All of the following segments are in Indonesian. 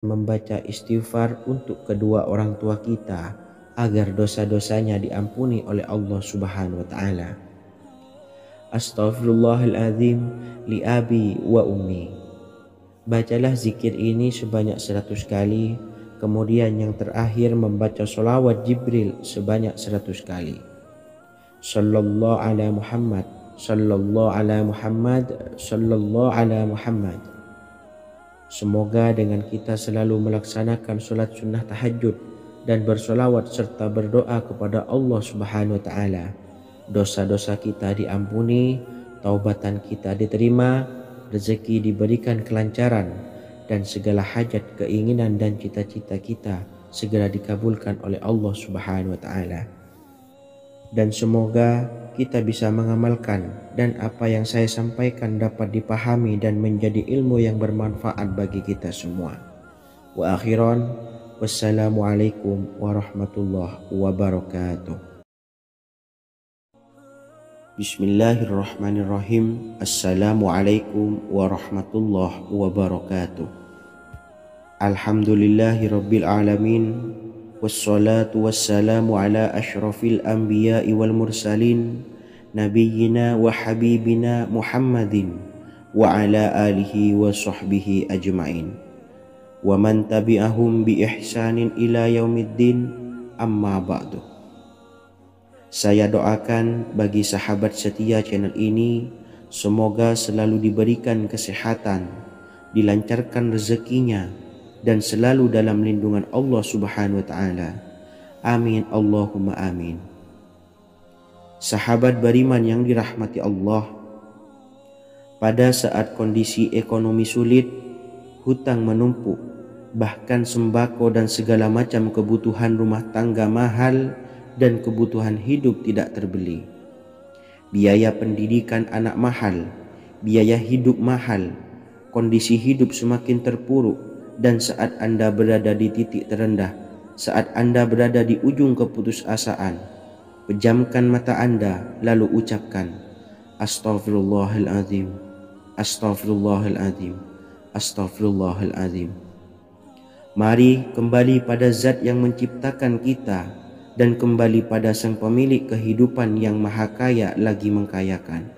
membaca istighfar untuk kedua orang tua kita agar dosa-dosanya diampuni oleh Allah Subhanahu wa taala. Astaghfirullahaladzim li abi wa ummi. Bacalah zikir ini sebanyak 100 kali, kemudian yang terakhir membaca sholawat Jibril sebanyak 100 kali. Sallallahu ala Muhammad, sallallahu ala Muhammad, sallallahu ala Muhammad. Semoga dengan kita selalu melaksanakan sholat sunnah tahajud dan bersolawat serta berdoa kepada Allah Subhanahu wa taala, dosa-dosa kita diampuni, taubatan kita diterima, rezeki diberikan kelancaran, dan segala hajat, keinginan dan cita-cita kita segera dikabulkan oleh Allah Subhanahu wa taala. Dan semoga kita bisa mengamalkan dan apa yang saya sampaikan dapat dipahami dan menjadi ilmu yang bermanfaat bagi kita semua. Wa akhiran, wassalamualaikum warahmatullahi wabarakatuh. Bismillahirrahmanirrahim. Assalamualaikum warahmatullahi wabarakatuh. Alhamdulillahirabbil alamin. Wassalatu wassalamu ala asyrafil anbiya'i wal mursalin nabiyyina wa habibina Muhammadin wa ala alihi wa sahbihi ajma'in wa man tabi'ahum bi ihsanin ila yaumiddin, amma ba'du. Saya doakan bagi sahabat setia channel ini, semoga selalu diberikan kesehatan, dilancarkan rezekinya, dan selalu dalam lindungan Allah Subhanahu wa taala. Amin Allahumma amin. Sahabat beriman yang dirahmati Allah, pada saat kondisi ekonomi sulit, hutang menumpuk, bahkan sembako dan segala macam kebutuhan rumah tangga mahal dan kebutuhan hidup tidak terbeli. Biaya pendidikan anak mahal, biaya hidup mahal, kondisi hidup semakin terpuruk. Dan saat Anda berada di titik terendah, saat Anda berada di ujung keputusasaan, pejamkan mata Anda lalu ucapkan Astaghfirullahaladzim, Astaghfirullahaladzim, Astaghfirullahaladzim. Mari kembali pada Zat yang menciptakan kita dan kembali pada Sang Pemilik kehidupan yang Maha Kaya lagi mengkayakan.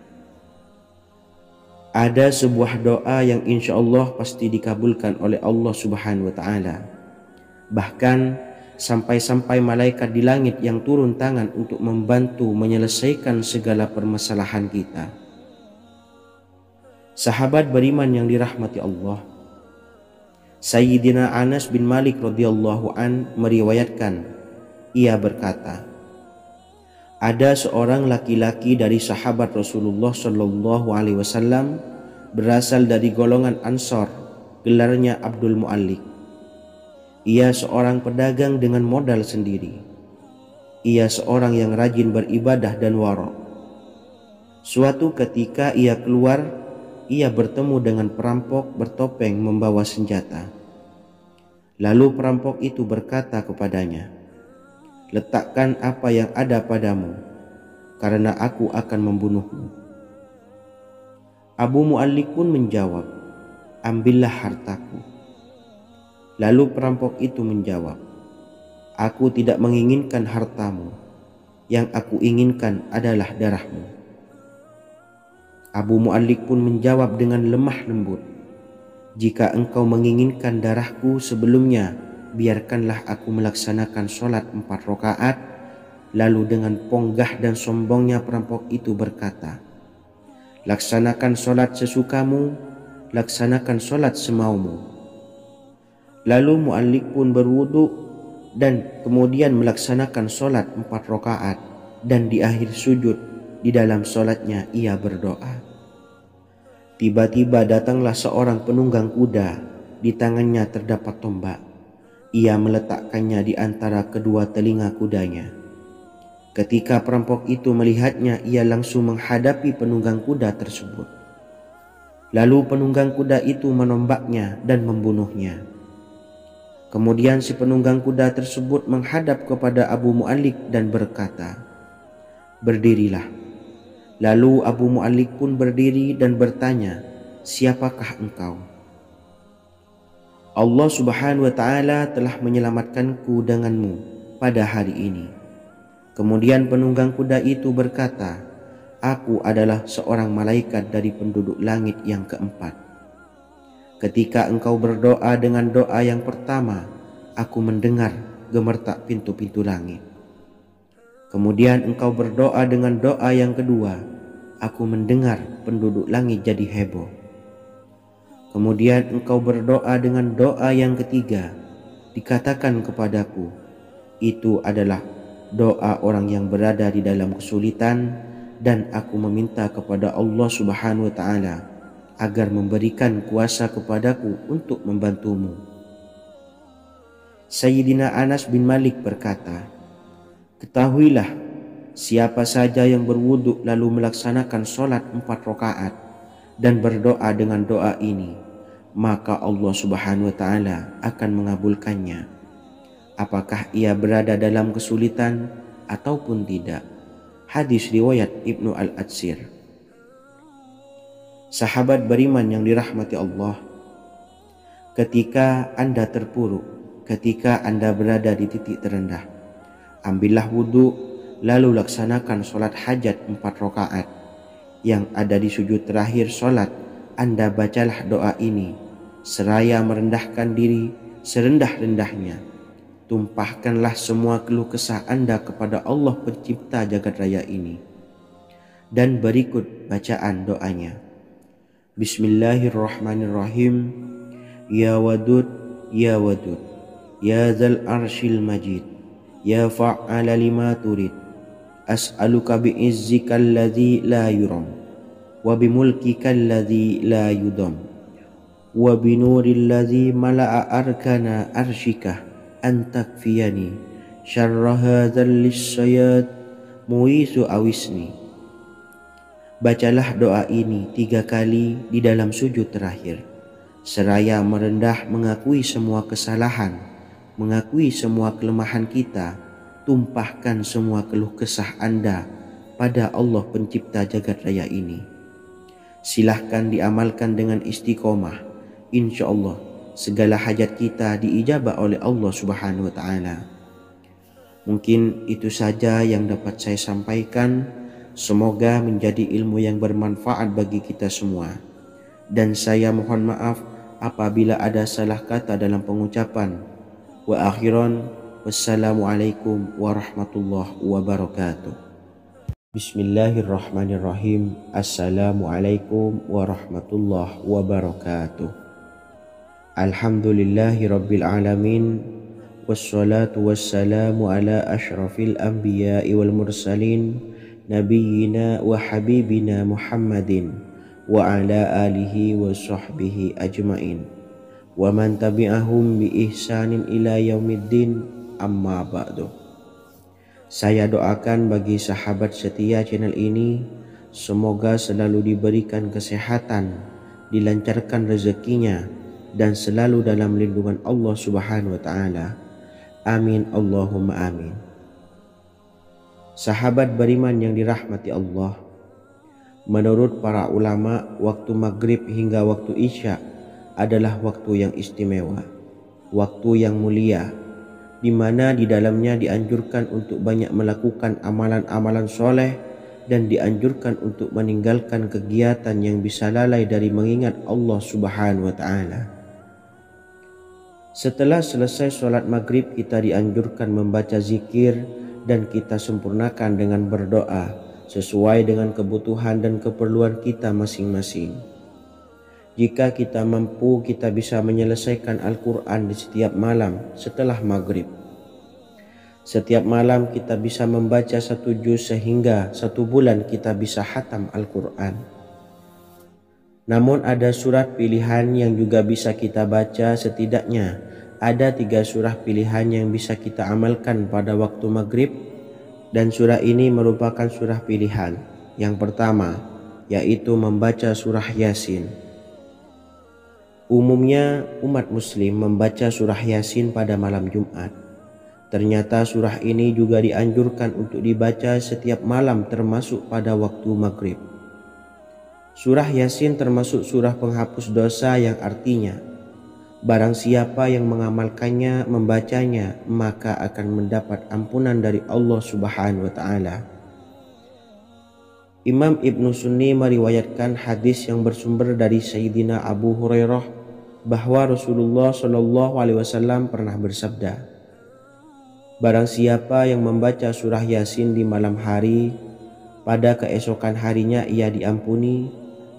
Ada sebuah doa yang insya Allah pasti dikabulkan oleh Allah Subhanahu wa taala. Bahkan sampai-sampai malaikat di langit yang turun tangan untuk membantu menyelesaikan segala permasalahan kita. Sahabat beriman yang dirahmati Allah, Sayyidina Anas bin Malik radhiyallahu an meriwayatkan, ia berkata, ada seorang laki-laki dari sahabat Rasulullah Shallallahu Alaihi Wasallam berasal dari golongan Ansor, gelarnya Abdul Mu'allik. Ia seorang pedagang dengan modal sendiri. Ia seorang yang rajin beribadah dan wara'. Suatu ketika ia keluar, ia bertemu dengan perampok bertopeng membawa senjata. Lalu perampok itu berkata kepadanya, letakkan apa yang ada padamu, karena aku akan membunuhmu. Abu Mu'allik pun menjawab, ambillah hartaku. Lalu perampok itu menjawab, aku tidak menginginkan hartamu, yang aku inginkan adalah darahmu. Abu Mu'allik pun menjawab dengan lemah lembut, jika engkau menginginkan darahku sebelumnya, biarkanlah aku melaksanakan sholat 4 rakaat. Lalu dengan ponggah dan sombongnya perampok itu berkata, laksanakan sholat sesukamu, laksanakan sholat semaumu. Lalu Mu'allik pun berwudu dan kemudian melaksanakan sholat 4 rakaat, dan di akhir sujud di dalam sholatnya ia berdoa. Tiba-tiba datanglah seorang penunggang kuda, di tangannya terdapat tombak. Ia meletakkannya di antara kedua telinga kudanya. Ketika perampok itu melihatnya, ia langsung menghadapi penunggang kuda tersebut. Lalu penunggang kuda itu menombaknya dan membunuhnya. Kemudian si penunggang kuda tersebut menghadap kepada Abu Mu'allik dan berkata, berdirilah. Lalu Abu Mu'allik pun berdiri dan bertanya, siapakah engkau? Allah Subhanahu wa Ta'ala telah menyelamatkanku denganmu pada hari ini. Kemudian penunggang kuda itu berkata, aku adalah seorang malaikat dari penduduk langit yang keempat. Ketika engkau berdoa dengan doa yang pertama, aku mendengar gemertak pintu-pintu langit. Kemudian engkau berdoa dengan doa yang kedua, aku mendengar penduduk langit jadi heboh. Kemudian engkau berdoa dengan doa yang ketiga, dikatakan kepadaku, itu adalah doa orang yang berada di dalam kesulitan, dan aku meminta kepada Allah Subhanahu wa Ta'ala agar memberikan kuasa kepadaku untuk membantumu. Sayyidina Anas bin Malik berkata, ketahuilah, siapa saja yang berwudu lalu melaksanakan sholat 4 rakaat dan berdoa dengan doa ini, maka Allah Subhanahu wa Ta'ala akan mengabulkannya, apakah ia berada dalam kesulitan ataupun tidak. Hadis riwayat Ibnu Al-Atsir. Sahabat beriman yang dirahmati Allah, ketika Anda terpuruk, ketika Anda berada di titik terendah, ambillah wudhu lalu laksanakan sholat hajat 4 rakaat. Yang ada di sujud terakhir sholat, Anda bacalah doa ini seraya merendahkan diri serendah-rendahnya. Tumpahkanlah semua keluh kesah Anda kepada Allah pencipta jagat raya ini. Dan berikut bacaan doanya. Bismillahirrahmanirrahim. Ya Wadud, Ya Wadud, Ya Dzal Arsyil Majid, Ya Fa'ala lima turid, as'aluka bi'izzikal ladzi la yuram, wa bimulkikal ladzi la yudam, wa binuril ladzi mala'a arkana arsyikah, antakfiyani syarra hadzal lisyayad muisu awisni. Bacalah doa ini 3 kali di dalam sujud terakhir, seraya merendah mengakui semua kesalahan, mengakui semua kelemahan kita. Tumpahkan semua keluh kesah Anda pada Allah pencipta jagat raya ini. Silahkan diamalkan dengan istiqomah. Insya Allah segala hajat kita diijabah oleh Allah Subhanahu wa Ta'ala. Mungkin itu saja yang dapat saya sampaikan. Semoga menjadi ilmu yang bermanfaat bagi kita semua. Dan saya mohon maaf apabila ada salah kata dalam pengucapan. Wa akhiran, wassalamualaikum warahmatullahi wabarakatuh. Bismillahirrahmanirrahim. Assalamualaikum warahmatullahi wabarakatuh. Alhamdulillahi rabbil alamin, wassalatu wassalamu ala ashrafil anbiya'i wal mursalin, nabiyyina wa habibina Muhammadin wa ala alihi wa sahbihi ajmain, wa man tabi'ahum bi ihsanin ila yaumiddin, amma ba'du. Saya doakan bagi sahabat setia channel ini, semoga selalu diberikan kesehatan, dilancarkan rezekinya, dan selalu dalam lindungan Allah Subhanahu wa Ta'ala. Amin Allahumma amin. Sahabat beriman yang dirahmati Allah, menurut para ulama, waktu maghrib hingga waktu isya adalah waktu yang istimewa, waktu yang mulia, di mana di dalamnya dianjurkan untuk banyak melakukan amalan-amalan soleh dan dianjurkan untuk meninggalkan kegiatan yang bisa lalai dari mengingat Allah Subhanahu wa Ta'ala. Setelah selesai sholat maghrib, kita dianjurkan membaca zikir dan kita sempurnakan dengan berdoa sesuai dengan kebutuhan dan keperluan kita masing-masing. Jika kita mampu, kita bisa menyelesaikan Al-Quran di setiap malam setelah maghrib. Setiap malam kita bisa membaca 1 juz sehingga 1 bulan kita bisa khatam Al-Quran. Namun ada surat pilihan yang juga bisa kita baca. Setidaknya ada 3 surah pilihan yang bisa kita amalkan pada waktu maghrib, dan surah ini merupakan surah pilihan. Yang pertama yaitu membaca surah Yasin. Umumnya umat muslim membaca surah Yasin pada malam Jumat. Ternyata surah ini juga dianjurkan untuk dibaca setiap malam termasuk pada waktu maghrib. Surah Yasin termasuk surah penghapus dosa yang artinya Barang siapa yang mengamalkannya, membacanya, maka akan mendapat ampunan dari Allah Subhanahu wa taala. Imam Ibnu Sunni meriwayatkan hadis yang bersumber dari Sayyidina Abu Hurairah bahwa Rasulullah Shallallahu alaihi wasallam pernah bersabda, barang siapa yang membaca surah Yasin di malam hari, pada keesokan harinya ia diampuni,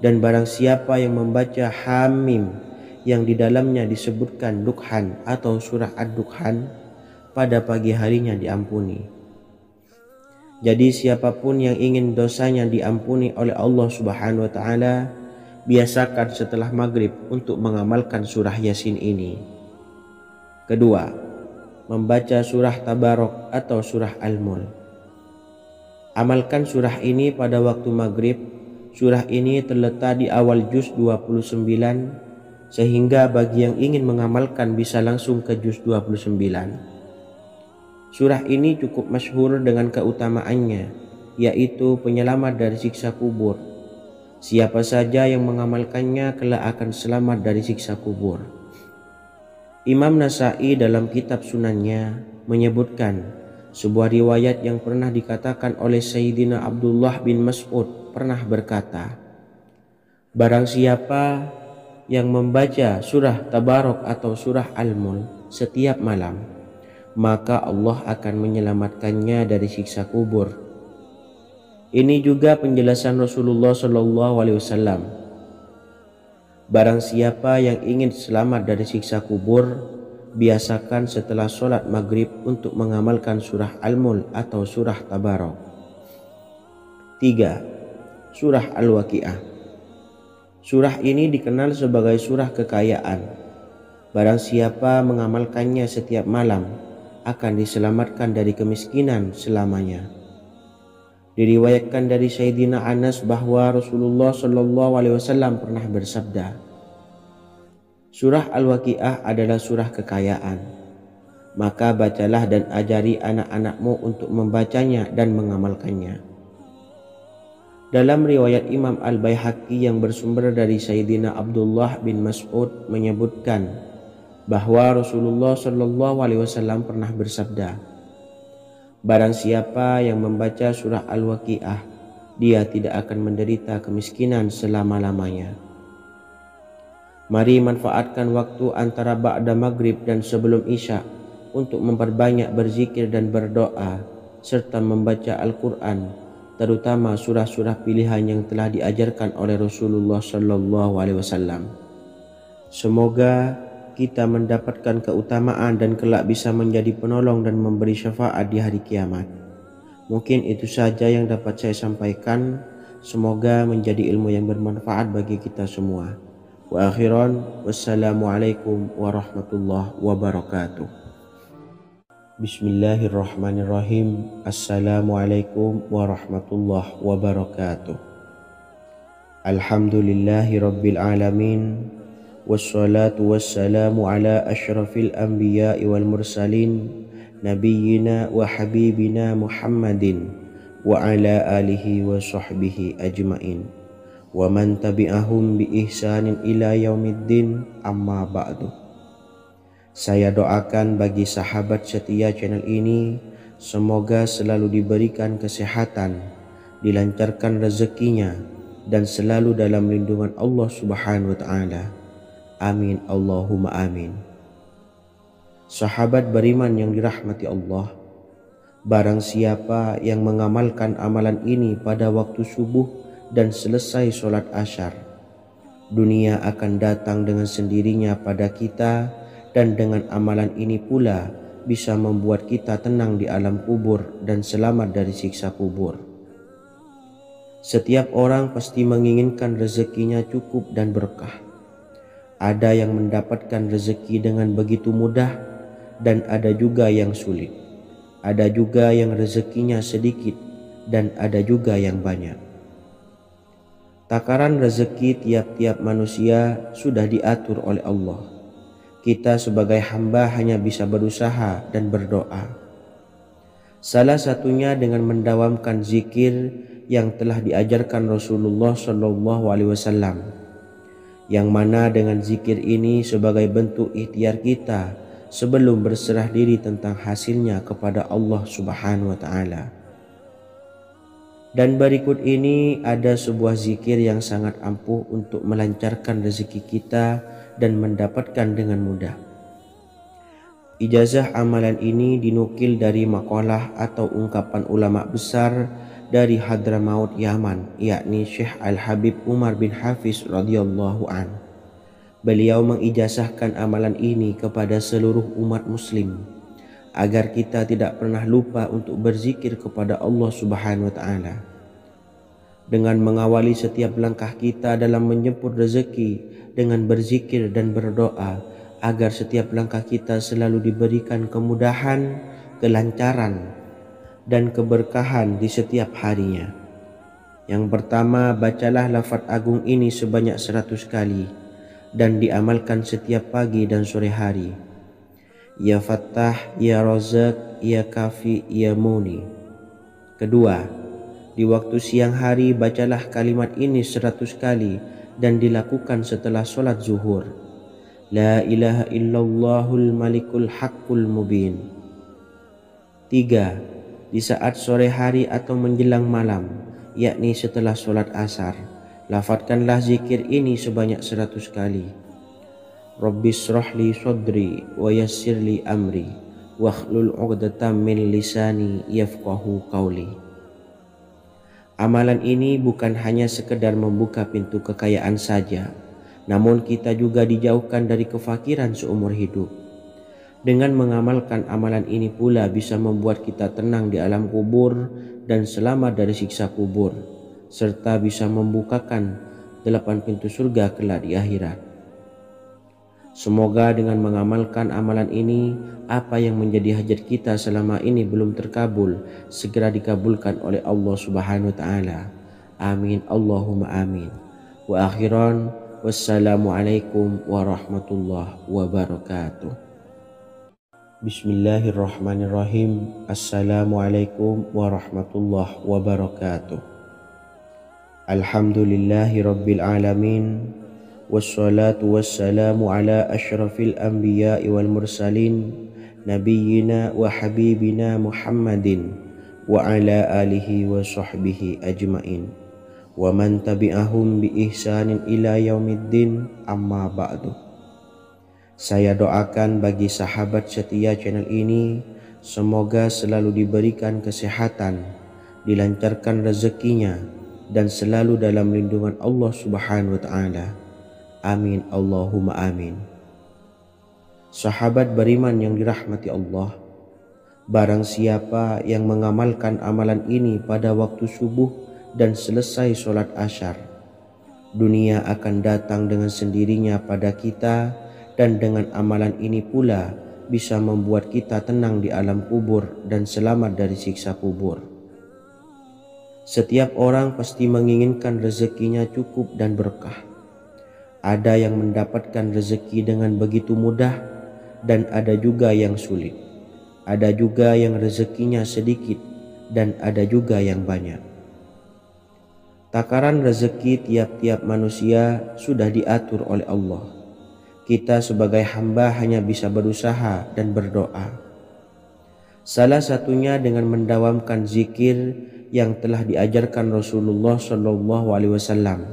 dan barang siapa yang membaca Hamim yang di dalamnya disebutkan Dukhan atau surah Ad-Dukhan, pada pagi harinya diampuni. Jadi siapapun yang ingin dosanya diampuni oleh Allah Subhanahu wa taala, biasakan setelah maghrib untuk mengamalkan surah Yasin ini. Kedua, membaca surah Tabarok atau surah Al-Mulk. Amalkan surah ini pada waktu maghrib. Surah ini terletak di awal juz 29, sehingga bagi yang ingin mengamalkan bisa langsung ke juz 29. Surah ini cukup masyhur dengan keutamaannya, yaitu penyelamat dari siksa kubur. Siapa saja yang mengamalkannya kelak akan selamat dari siksa kubur. Imam Nasai dalam kitab Sunannya menyebutkan sebuah riwayat yang pernah dikatakan oleh Sayyidina Abdullah bin Mas'ud pernah berkata, barang siapa yang membaca surah Tabarok atau surah Al-Mulk setiap malam, maka Allah akan menyelamatkannya dari siksa kubur. Ini juga penjelasan Rasulullah Shallallahu alaihi wasallam. Barang siapa yang ingin selamat dari siksa kubur, biasakan setelah sholat maghrib untuk mengamalkan surah Al-Mulk atau surah Tabarok. 3. Surah Al-Waqiah. Surah ini dikenal sebagai surah kekayaan. Barang siapa mengamalkannya setiap malam, akan diselamatkan dari kemiskinan selamanya. Diriwayatkan dari Sayyidina Anas bahwa Rasulullah Shallallahu alaihi wasallam pernah bersabda, surah Al-Waqiah adalah surah kekayaan. Maka bacalah dan ajari anak-anakmu untuk membacanya dan mengamalkannya. Dalam riwayat Imam Al-Baihaqi yang bersumber dari Sayyidina Abdullah bin Mas'ud menyebutkan bahwa Rasulullah Shallallahu alaihi wasallam pernah bersabda, barang siapa yang membaca surah Al-Waqiah, dia tidak akan menderita kemiskinan selama-lamanya. Mari manfaatkan waktu antara ba'da maghrib dan sebelum isya untuk memperbanyak berzikir dan berdoa serta membaca Al-Quran, terutama surah-surah pilihan yang telah diajarkan oleh Rasulullah Shallallahu alaihi wasallam. Semoga kita mendapatkan keutamaan dan kelak bisa menjadi penolong dan memberi syafaat di hari kiamat. Mungkin itu saja yang dapat saya sampaikan. Semoga menjadi ilmu yang bermanfaat bagi kita semua. Wa akhiran, wassalamualaikum warahmatullahi wabarakatuh. Bismillahirrahmanirrahim. Assalamualaikum warahmatullahi wabarakatuh. Alhamdulillahi rabbil alamin. Wassalatu wassalamu ala ashrafil anbiya'i wal mursalin, nabiyyina wa habibina Muhammadin wa ala alihi wa sahbihi ajmain, wa man tabi'ahum bi ihsanin ila yaumiddin, amma ba'du. Saya doakan bagi sahabat setia channel ini, semoga selalu diberikan kesehatan, dilancarkan rezekinya, dan selalu dalam lindungan Allah Subhanahu wa taala. Amin Allahumma amin. Sahabat beriman yang dirahmati Allah, barang siapa yang mengamalkan amalan ini pada waktu subuh dan selesai sholat asyar, dunia akan datang dengan sendirinya pada kita, dan dengan amalan ini pula bisa membuat kita tenang di alam kubur dan selamat dari siksa kubur. Setiap orang pasti menginginkan rezekinya cukup dan berkah. Ada yang mendapatkan rezeki dengan begitu mudah, dan ada juga yang sulit. Ada juga yang rezekinya sedikit, dan ada juga yang banyak. Takaran rezeki tiap-tiap manusia sudah diatur oleh Allah. Kita sebagai hamba hanya bisa berusaha dan berdoa. Salah satunya dengan mendawamkan zikir yang telah diajarkan Rasulullah Shallallahu alaihi wasallam, yang mana dengan zikir ini sebagai bentuk ikhtiar kita sebelum berserah diri tentang hasilnya kepada Allah Subhanahu wa Ta'ala. Dan berikut ini ada sebuah zikir yang sangat ampuh untuk melancarkan rezeki kita dan mendapatkan dengan mudah. Ijazah amalan ini dinukil dari makalah atau ungkapan ulama besar dari Hadramaut Yaman, yakni Syekh Al-Habib Umar bin Hafiz radhiyallahu an. Beliau mengijazahkan amalan ini kepada seluruh umat muslim agar kita tidak pernah lupa untuk berzikir kepada Allah Subhanahu wa Ta'ala. Dengan mengawali setiap langkah kita dalam menjemput rezeki dengan berzikir dan berdoa agar setiap langkah kita selalu diberikan kemudahan, kelancaran, dan keberkahan di setiap harinya. Yang pertama, bacalah lafaz agung ini sebanyak 100 kali dan diamalkan setiap pagi dan sore hari. Ya Fattah, Ya Razak, Ya Kafi, Ya Muni. Kedua, di waktu siang hari bacalah kalimat ini 100 kali dan dilakukan setelah sholat zuhur. La ilaha illallahul malikul haqqul mubin. 3. Di saat sore hari atau menjelang malam, yakni setelah sholat asar, lafadzkanlah zikir ini sebanyak 100 kali. Rabbis shrahli sodri wa yassirli amri wakhlul 'uqdatam min lisani yafqahu qawli. Amalan ini bukan hanya sekedar membuka pintu kekayaan saja, namun kita juga dijauhkan dari kefakiran seumur hidup. Dengan mengamalkan amalan ini pula bisa membuat kita tenang di alam kubur dan selamat dari siksa kubur, serta bisa membukakan 8 pintu surga kelak di akhirat. Semoga dengan mengamalkan amalan ini, apa yang menjadi hajat kita selama ini belum terkabul, segera dikabulkan oleh Allah Subhanahu wa Ta'ala. Amin, Allahumma amin. Wa akhiran, wassalamualaikum warahmatullahi wabarakatuh. Bismillahirrahmanirrahim. Assalamualaikum warahmatullahi wabarakatuh. Alhamdulillahi rabbil alamin. Wassalatu wassalamu ala ashrafil anbiya'i wal mursalin nabiyyina wa habibina Muhammadin wa ala alihi wa sahbihi ajmain wa man tabi'ahum bi ihsanin ila yaumiddin, amma ba'du. Saya doakan bagi sahabat setia channel ini, semoga selalu diberikan kesehatan, dilancarkan rezekinya, dan selalu dalam lindungan Allah Subhanahu wa Ta'ala. Amin, Allahumma amin. Sahabat beriman yang dirahmati Allah, barang siapa yang mengamalkan amalan ini pada waktu subuh dan selesai sholat asyar, dunia akan datang dengan sendirinya pada kita, dan dengan amalan ini pula bisa membuat kita tenang di alam kubur dan selamat dari siksa kubur. Setiap orang pasti menginginkan rezekinya cukup dan berkah. Ada yang mendapatkan rezeki dengan begitu mudah dan ada juga yang sulit. Ada juga yang rezekinya sedikit dan ada juga yang banyak. Takaran rezeki tiap-tiap manusia sudah diatur oleh Allah. Kita sebagai hamba hanya bisa berusaha dan berdoa. Salah satunya dengan mendawamkan zikir yang telah diajarkan Rasulullah SAW,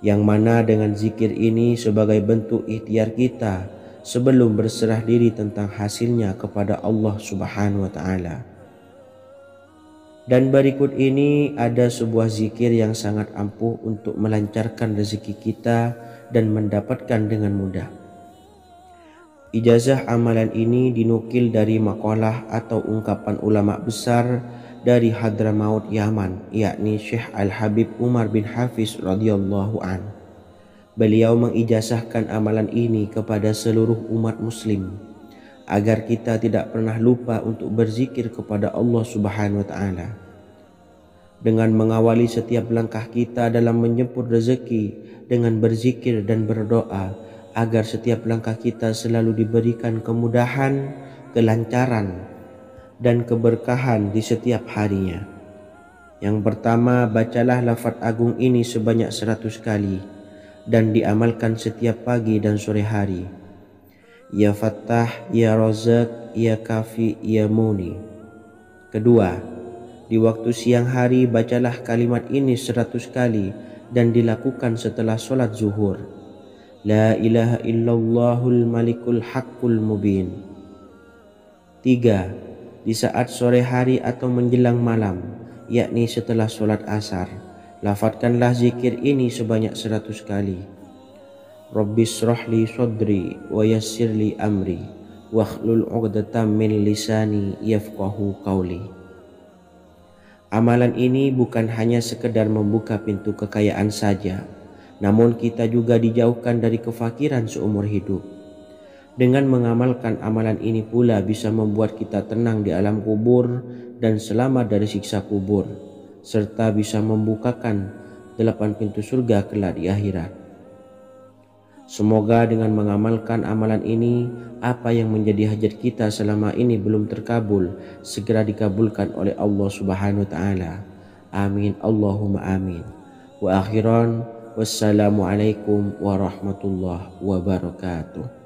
yang mana dengan zikir ini sebagai bentuk ikhtiar kita sebelum berserah diri tentang hasilnya kepada Allah Subhanahu wa Ta'ala. Dan berikut ini ada sebuah zikir yang sangat ampuh untuk melancarkan rezeki kita dan mendapatkan dengan mudah. Ijazah amalan ini dinukil dari makalah atau ungkapan ulama besar dari Hadramaut Yaman, yakni Syekh Al-Habib Umar bin Hafiz radhiyallahu an. Beliau mengijazahkan amalan ini kepada seluruh umat muslim agar kita tidak pernah lupa untuk berzikir kepada Allah Subhanahu wa Ta'ala. Dengan mengawali setiap langkah kita dalam menjemput rezeki dengan berzikir dan berdoa agar setiap langkah kita selalu diberikan kemudahan, kelancaran, dan keberkahan di setiap harinya. Yang pertama, bacalah lafaz agung ini sebanyak 100 kali dan diamalkan setiap pagi dan sore hari. Ya Fattah, Ya Razak, Ya Kafi, Ya Muni. Kedua, di waktu siang hari bacalah kalimat ini 100 kali dan dilakukan setelah sholat zuhur. La ilaha illallahul malikul haqqul mubin. 3. Di saat sore hari atau menjelang malam, yakni setelah sholat asar, lafadzkanlah zikir ini sebanyak 100 kali. Rabbishrahli sodri wa yassirli amri wakhlul 'uqdatam min lisani yafqahu qawli. Amalan ini bukan hanya sekedar membuka pintu kekayaan saja, namun kita juga dijauhkan dari kefakiran seumur hidup. Dengan mengamalkan amalan ini pula bisa membuat kita tenang di alam kubur dan selamat dari siksa kubur, serta bisa membukakan 8 pintu surga kelak di akhirat. Semoga dengan mengamalkan amalan ini, apa yang menjadi hajat kita selama ini belum terkabul, segera dikabulkan oleh Allah Subhanahu wa Ta'ala. Amin, Allahumma amin. Wa akhiran, wassalamualaikum warahmatullahi wabarakatuh.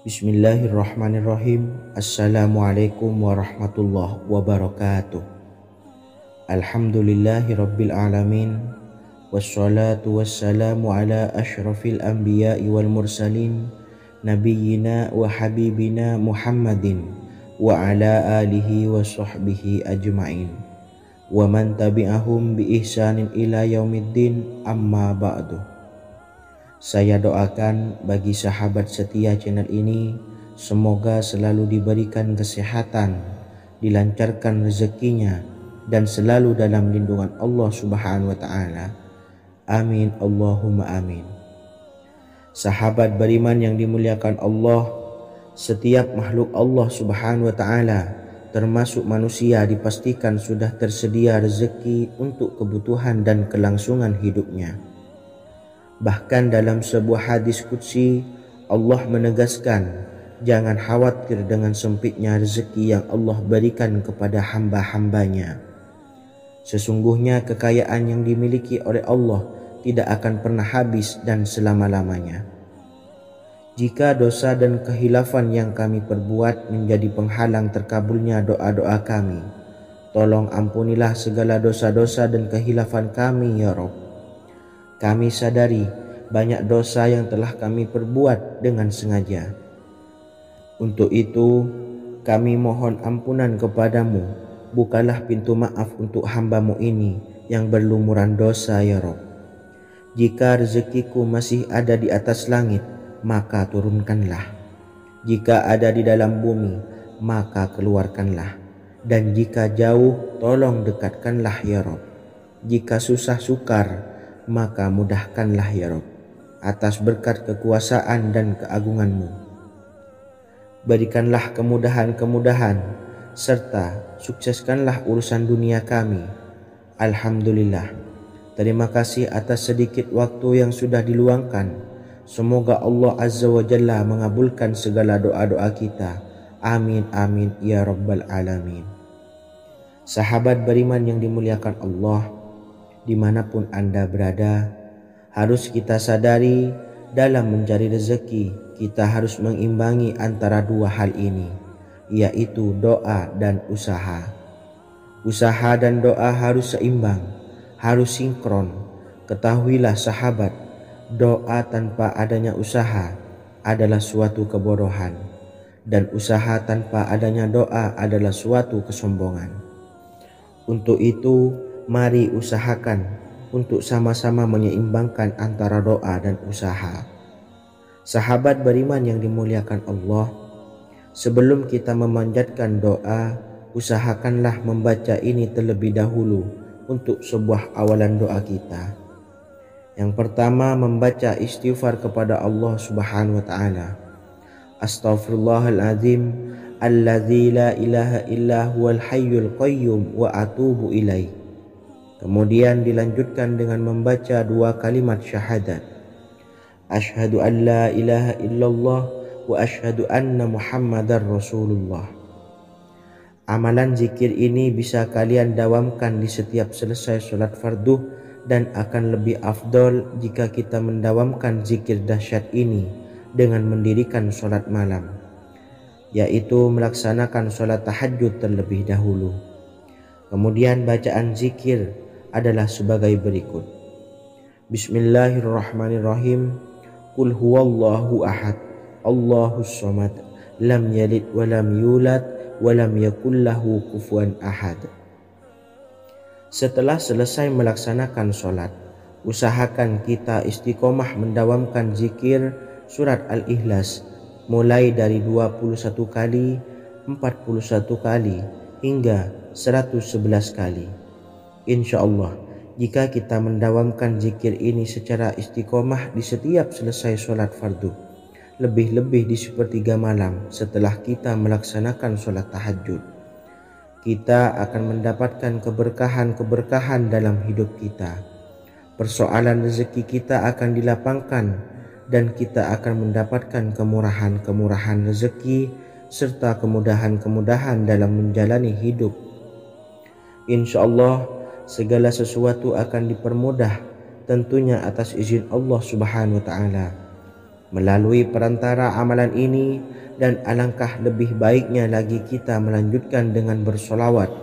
Bismillahirrahmanirrahim. Assalamualaikum warahmatullahi wabarakatuh. Alhamdulillahi rabbil alamin. Wassalatu wassalamu ala ashrafil anbiya'i wal mursalin nabiyyina wa habibina Muhammadin wa ala alihi wa sahbihi ajma'in wa man tabi'ahum bi ihsanin ila yaumiddin, amma ba'du. Saya doakan bagi sahabat setia channel ini, semoga selalu diberikan kesehatan, dilancarkan rezekinya, dan selalu dalam lindungan Allah Subhanahu wa Ta'ala. Amin, Allahumma amin. Sahabat beriman yang dimuliakan Allah, setiap makhluk Allah Subhanahu wa Ta'ala, termasuk manusia, dipastikan sudah tersedia rezeki untuk kebutuhan dan kelangsungan hidupnya. Bahkan dalam sebuah hadis qudsi, Allah menegaskan, jangan khawatir dengan sempitnya rezeki yang Allah berikan kepada hamba-hambanya. Sesungguhnya kekayaan yang dimiliki oleh Allah tidak akan pernah habis dan selama-lamanya. Jika dosa dan kehilafan yang kami perbuat menjadi penghalang terkabulnya doa-doa kami, tolong ampunilah segala dosa-dosa dan kehilafan kami ya Rabb. Kami sadari banyak dosa yang telah kami perbuat dengan sengaja. Untuk itu, kami mohon ampunan kepadamu. Bukalah pintu maaf untuk hamba-Mu ini yang berlumuran dosa ya Rabb. Jika rezekiku masih ada di atas langit, maka turunkanlah. Jika ada di dalam bumi, maka keluarkanlah. Dan jika jauh, tolong dekatkanlah ya Rabb. Jika susah sukar, maka mudahkanlah ya Rabb, atas berkat kekuasaan dan keagungan-Mu. Berikanlah kemudahan-kemudahan, serta sukseskanlah urusan dunia kami. Alhamdulillah. Terima kasih atas sedikit waktu yang sudah diluangkan. Semoga Allah Azza wa Jalla mengabulkan segala doa-doa kita. Amin, amin, ya Rabbal Alamin. Sahabat beriman yang dimuliakan Allah, dimanapun Anda berada, harus kita sadari dalam mencari rezeki, kita harus mengimbangi antara dua hal ini, yaitu doa dan usaha. Usaha dan doa harus seimbang, harus sinkron. Ketahuilah sahabat, doa tanpa adanya usaha adalah suatu kebodohan, dan usaha tanpa adanya doa adalah suatu kesombongan. Untuk itu, mari usahakan untuk sama-sama menyeimbangkan antara doa dan usaha. Sahabat beriman yang dimuliakan Allah, sebelum kita memanjatkan doa, usahakanlah membaca ini terlebih dahulu untuk sebuah awalan doa kita. Yang pertama, membaca istighfar kepada Allah Subhanahu wa Ta'ala. Astaghfirullahaladzim alladzi la ilaha illa huwal hayyul qayyum wa atubu ilaih. Kemudian dilanjutkan dengan membaca 2 kalimat syahadat. Asyhadu an la ilaha illallah wa asyhadu anna Muhammadar Rasulullah. Amalan zikir ini bisa kalian dawamkan di setiap selesai sholat fardu dan akan lebih afdol jika kita mendawamkan zikir dahsyat ini dengan mendirikan sholat malam, yaitu melaksanakan sholat tahajud terlebih dahulu. Kemudian bacaan zikir adalah sebagai berikut. Bismillahirrahmanirrahim. Qul huwallahu ahad, Allahus samad, lam yalid wa lam yulad wa lam yakul lahu kufuwan ahad. Setelah selesai melaksanakan sholat, usahakan kita istiqomah mendawamkan zikir surat Al-Ikhlas mulai dari 21 kali, 41 kali, hingga 111 kali. Insya Allah, jika kita mendawamkan zikir ini secara istiqomah di setiap selesai sholat fardu, lebih-lebih di sepertiga malam setelah kita melaksanakan sholat tahajud, kita akan mendapatkan keberkahan-keberkahan dalam hidup kita. Persoalan rezeki kita akan dilapangkan dan kita akan mendapatkan kemurahan-kemurahan rezeki serta kemudahan-kemudahan dalam menjalani hidup. Insya Allah segala sesuatu akan dipermudah, tentunya atas izin Allah Subhanahu wa Ta'ala melalui perantara amalan ini. Dan alangkah lebih baiknya lagi kita melanjutkan dengan bersolawat,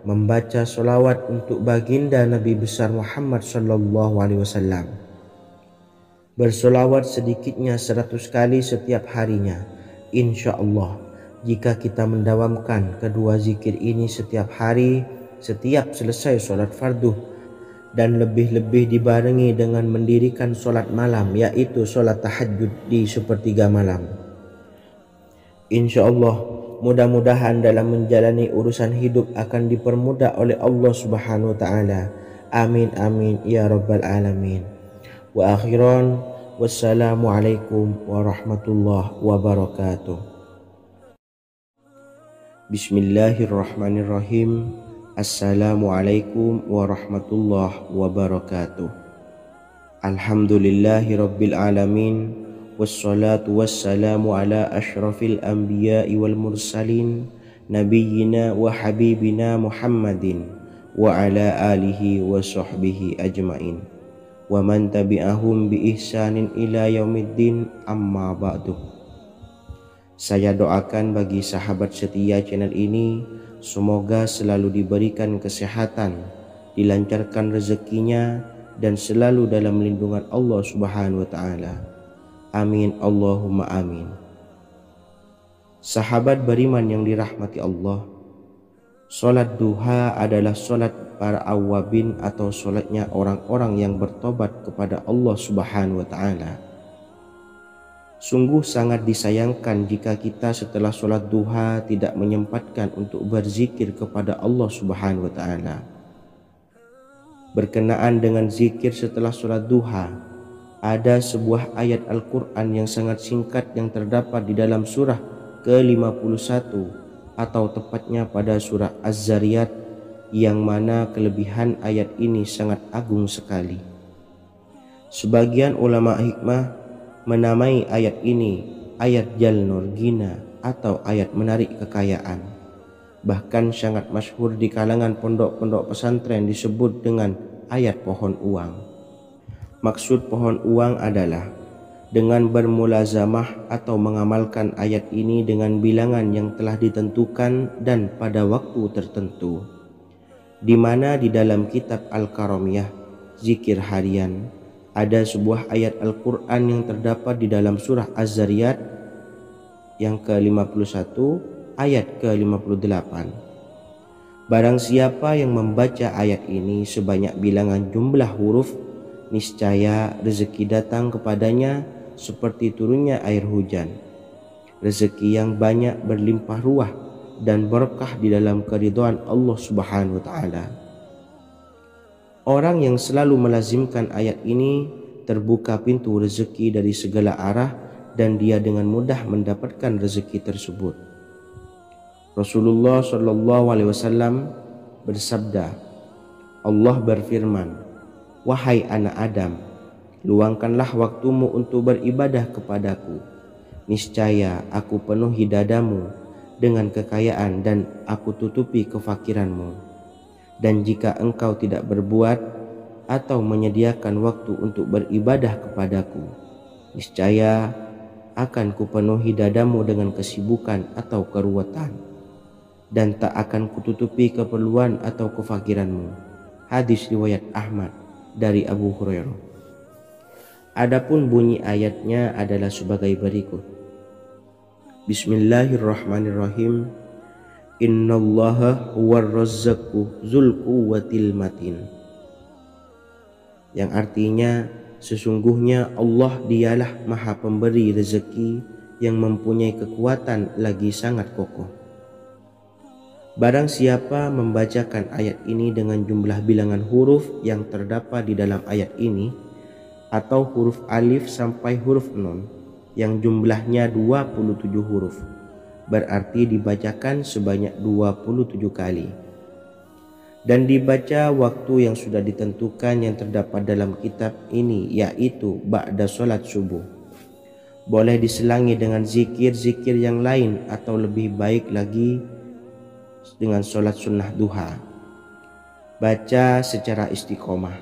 membaca solawat untuk baginda Nabi besar Muhammad sallallahu alaihi wasallam. Bersolawat sedikitnya 100 kali setiap harinya. Insya Allah, jika kita mendawamkan kedua zikir ini setiap hari, setiap selesai sholat fardu, dan lebih-lebih dibarengi dengan mendirikan sholat malam, yaitu sholat tahajud di sepertiga malam, insya Allah mudah-mudahan dalam menjalani urusan hidup akan dipermudah oleh Allah Subhanahu wa Ta'ala. Amin amin ya rabbal alamin. Wa akhiran, wassalamualaikum warahmatullahi wabarakatuh. Bismillahirrahmanirrahim. Assalamualaikum warahmatullahi wabarakatuh. Alhamdulillahi rabbil alamin, wassalatu wassalamu ala ashrafil anbiya'i wal mursalin, nabiyyina wa habibina Muhammadin wa ala alihi wa sahbihi ajmain, wa man tabi'ahum bi ihsanin ila yaumiddin, amma ba'du. Saya doakan bagi sahabat setia channel ini, semoga selalu diberikan kesehatan, dilancarkan rezekinya, dan selalu dalam lindungan Allah Subhanahu wa Ta'ala. Amin Allahumma amin. Sahabat beriman yang dirahmati Allah, sholat duha adalah sholat para awabin atau sholatnya orang-orang yang bertobat kepada Allah Subhanahu wa Ta'ala. Sungguh sangat disayangkan jika kita setelah sholat duha tidak menyempatkan untuk berzikir kepada Allah Subhanahu wa Ta'ala. Berkenaan dengan zikir setelah sholat duha, ada sebuah ayat Al-Quran yang sangat singkat yang terdapat di dalam surah ke-51 atau tepatnya pada surah Az-Zariyat, yang mana kelebihan ayat ini sangat agung sekali. Sebagian ulama hikmah menamai ayat ini ayat Jalnur Gina atau ayat menarik kekayaan. Bahkan sangat masyhur di kalangan pondok-pondok pesantren disebut dengan ayat pohon uang. Maksud pohon uang adalah dengan bermulazamah atau mengamalkan ayat ini dengan bilangan yang telah ditentukan dan pada waktu tertentu, di mana di dalam kitab Al-Karamiyah zikir harian ada sebuah ayat Al-Quran yang terdapat di dalam surah Az-Zariyat yang ke-51 ayat ke-58. Barang siapa yang membaca ayat ini sebanyak bilangan jumlah huruf, niscaya rezeki datang kepadanya seperti turunnya air hujan. Rezeki yang banyak berlimpah ruah dan berkah di dalam keridhaan Allah Subhanahu wa Ta'ala. Orang yang selalu melazimkan ayat ini terbuka pintu rezeki dari segala arah dan dia dengan mudah mendapatkan rezeki tersebut. Rasulullah Shallallahu Alaihi Wasallam bersabda, Allah berfirman, wahai anak Adam, luangkanlah waktumu untuk beribadah kepadaku. Niscaya aku penuhi dadamu dengan kekayaan dan aku tutupi kefakiranmu. Dan jika engkau tidak berbuat, atau menyediakan waktu untuk beribadah kepadaku, niscaya akan kupenuhi dadamu dengan kesibukan atau keruwetan, dan tak akan kututupi keperluan atau kefakiranmu. Hadis riwayat Ahmad dari Abu Hurairah. Adapun bunyi ayatnya adalah sebagai berikut. Bismillahirrahmanirrahim. Innallaha huwar razzaqu dzul quwwatil matin. Yang artinya, sesungguhnya Allah dialah maha pemberi rezeki yang mempunyai kekuatan lagi sangat kokoh. Barang siapa membacakan ayat ini dengan jumlah bilangan huruf yang terdapat di dalam ayat ini, atau huruf alif sampai huruf nun yang jumlahnya 27 huruf, berarti dibacakan sebanyak 27 kali. Dan dibaca waktu yang sudah ditentukan yang terdapat dalam kitab ini, yaitu ba'da sholat subuh. Boleh diselangi dengan zikir-zikir yang lain, atau lebih baik lagi dengan sholat sunnah duha. Baca secara istiqomah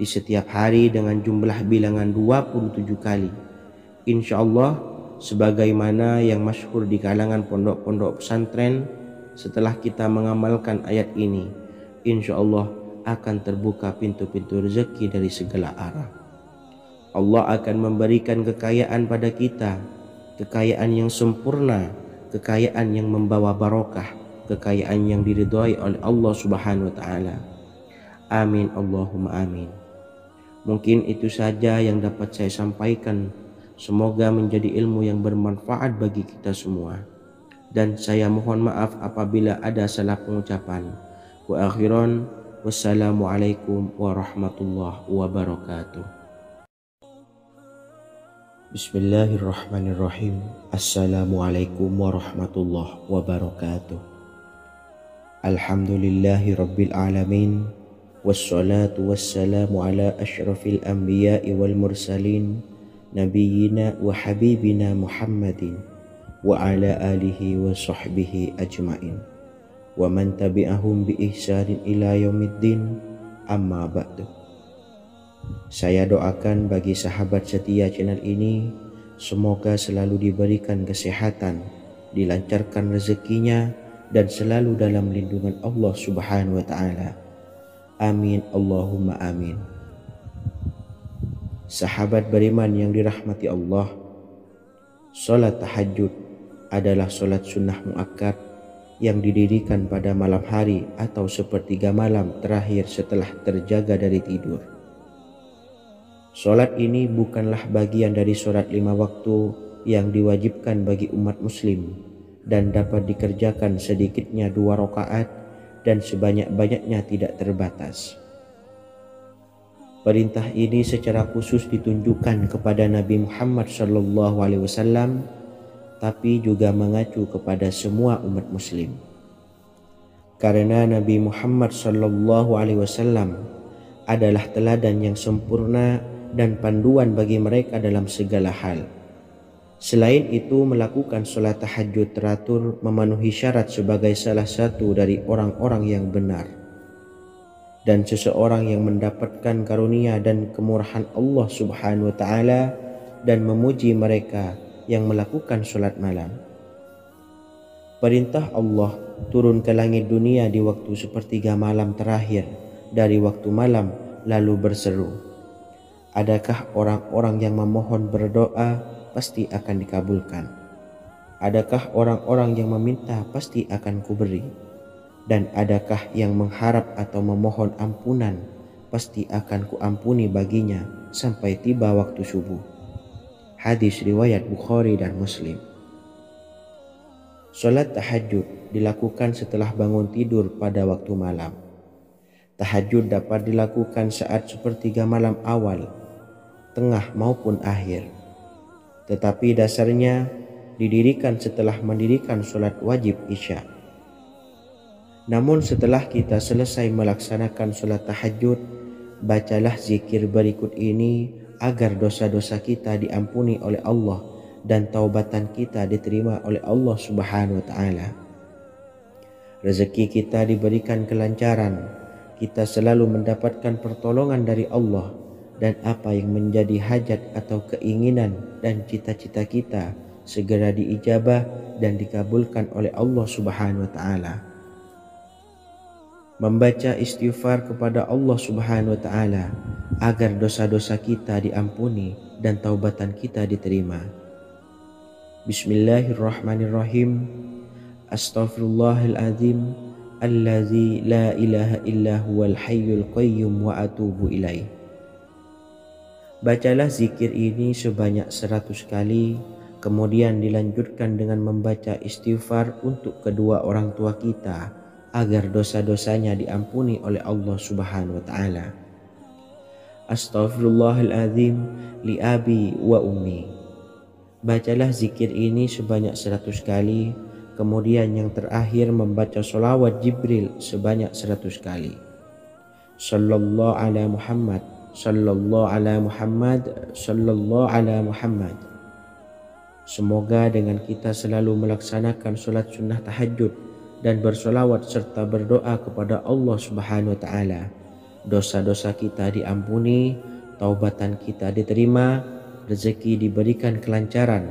di setiap hari dengan jumlah bilangan 27 kali. Insya Allah, sebagaimana yang masyhur di kalangan pondok-pondok pesantren, setelah kita mengamalkan ayat ini, insya Allah akan terbuka pintu-pintu rezeki dari segala arah. Allah akan memberikan kekayaan pada kita, kekayaan yang sempurna, kekayaan yang membawa barokah, kekayaan yang diridhai oleh Allah Subhanahu wa taala. Amin Allahumma amin. Mungkin itu saja yang dapat saya sampaikan. Semoga menjadi ilmu yang bermanfaat bagi kita semua. Dan saya mohon maaf apabila ada salah pengucapan. Wa akhiran, wassalamualaikum warahmatullahi wabarakatuh. Bismillahirrahmanirrahim. Assalamualaikum warahmatullahi wabarakatuh. Alhamdulillahi rabbil alamin. Wassalatu wassalamu ala ashrafil anbiya'i wal mursalin, nabiyyina wa habibina Muhammadin wa ala alihi wa sahbihi ajma'in wa man tabi'ahum bi ihsanin ila yaumiddin, amma ba'du. Saya doakan bagi sahabat setia channel ini, semoga selalu diberikan kesehatan, dilancarkan rezekinya, dan selalu dalam lindungan Allah Subhanahu wa taala. Amin Allahumma amin. Sahabat beriman yang dirahmati Allah, salat tahajud adalah salat sunnah muakkad yang didirikan pada malam hari atau sepertiga malam terakhir setelah terjaga dari tidur. Salat ini bukanlah bagian dari salat 5 waktu yang diwajibkan bagi umat muslim, dan dapat dikerjakan sedikitnya 2 rakaat dan sebanyak-banyaknya tidak terbatas. Perintah ini secara khusus ditunjukkan kepada Nabi Muhammad SAW, tapi juga mengacu kepada semua umat muslim. Karena Nabi Muhammad SAW adalah teladan yang sempurna dan panduan bagi mereka dalam segala hal. Selain itu, melakukan sholat tahajud teratur memenuhi syarat sebagai salah satu dari orang-orang yang benar. Dan seseorang yang mendapatkan karunia dan kemurahan Allah Subhanahu wa taala dan memuji mereka yang melakukan sholat malam. Perintah Allah turun ke langit dunia di waktu sepertiga malam terakhir dari waktu malam, lalu berseru, adakah orang-orang yang memohon berdoa pasti akan dikabulkan? Adakah orang-orang yang meminta pasti akan kuberi? Dan adakah yang mengharap atau memohon ampunan pasti akan kuampuni baginya sampai tiba waktu subuh. Hadis riwayat Bukhari dan Muslim. Salat tahajud dilakukan setelah bangun tidur pada waktu malam. Tahajud dapat dilakukan saat sepertiga malam awal, tengah maupun akhir. Tetapi dasarnya didirikan setelah mendirikan sholat wajib isya. Namun setelah kita selesai melaksanakan sholat tahajud, bacalah zikir berikut ini agar dosa-dosa kita diampuni oleh Allah dan taubatan kita diterima oleh Allah Subhanahu wa taala. Rezeki kita diberikan kelancaran, kita selalu mendapatkan pertolongan dari Allah, dan apa yang menjadi hajat atau keinginan dan cita-cita kita segera diijabah dan dikabulkan oleh Allah Subhanahu wa taala. Membaca istighfar kepada Allah Subhanahu wa taala agar dosa-dosa kita diampuni dan taubatan kita diterima. Bismillahirrahmanirrahim. Astaghfirullahaladzim allazi la ilaha illa huwal hayyul qayyum wa atubu ilaih. Bacalah zikir ini sebanyak 100 kali, kemudian dilanjutkan dengan membaca istighfar untuk kedua orang tua kita agar dosa-dosanya diampuni oleh Allah Subhanahu wa taala. Astaghfirullahaladzim li abi wa ummi. Bacalah zikir ini sebanyak 100 kali, kemudian yang terakhir membaca sholawat Jibril sebanyak 100 kali. Sallallahu ala Muhammad, sallallahu ala Muhammad, sallallahu ala Muhammad. Semoga dengan kita selalu melaksanakan sholat sunnah tahajud dan bersolawat serta berdoa kepada Allah Subhanahu wa taala, dosa-dosa kita diampuni, taubatan kita diterima, rezeki diberikan kelancaran,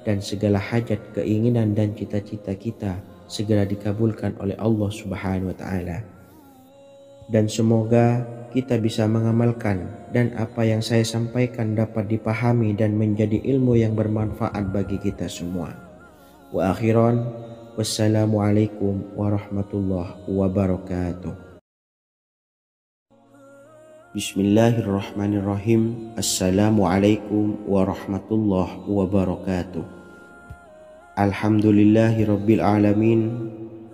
dan segala hajat, keinginan dan cita-cita kita segera dikabulkan oleh Allah Subhanahu wa taala. Dan semoga kita bisa mengamalkan dan apa yang saya sampaikan dapat dipahami dan menjadi ilmu yang bermanfaat bagi kita semua. Wa akhiran, wassalamualaikum warahmatullahi wabarakatuh. Bismillahirrahmanirrahim. Assalamualaikum warahmatullahi wabarakatuh. Alhamdulillahi rabbil alamin,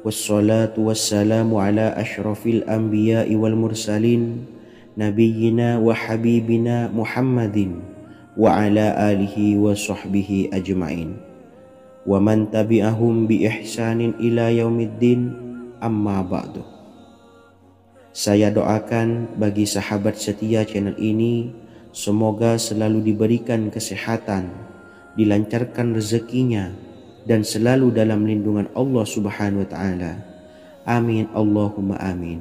wassalatu wassalamu ala ashrafil anbiya'i wal mursalin, nabiyyina wa habibina Muhammadin wa ala alihi wa sahbihi ajma'in, wa man tabi'ahum bi ihsanin ila yaumiddin, amma ba'du. Saya doakan bagi sahabat setia channel ini, semoga selalu diberikan kesehatan, dilancarkan rezekinya, dan selalu dalam lindungan Allah Subhanahu wa taala. Amin Allahumma amin.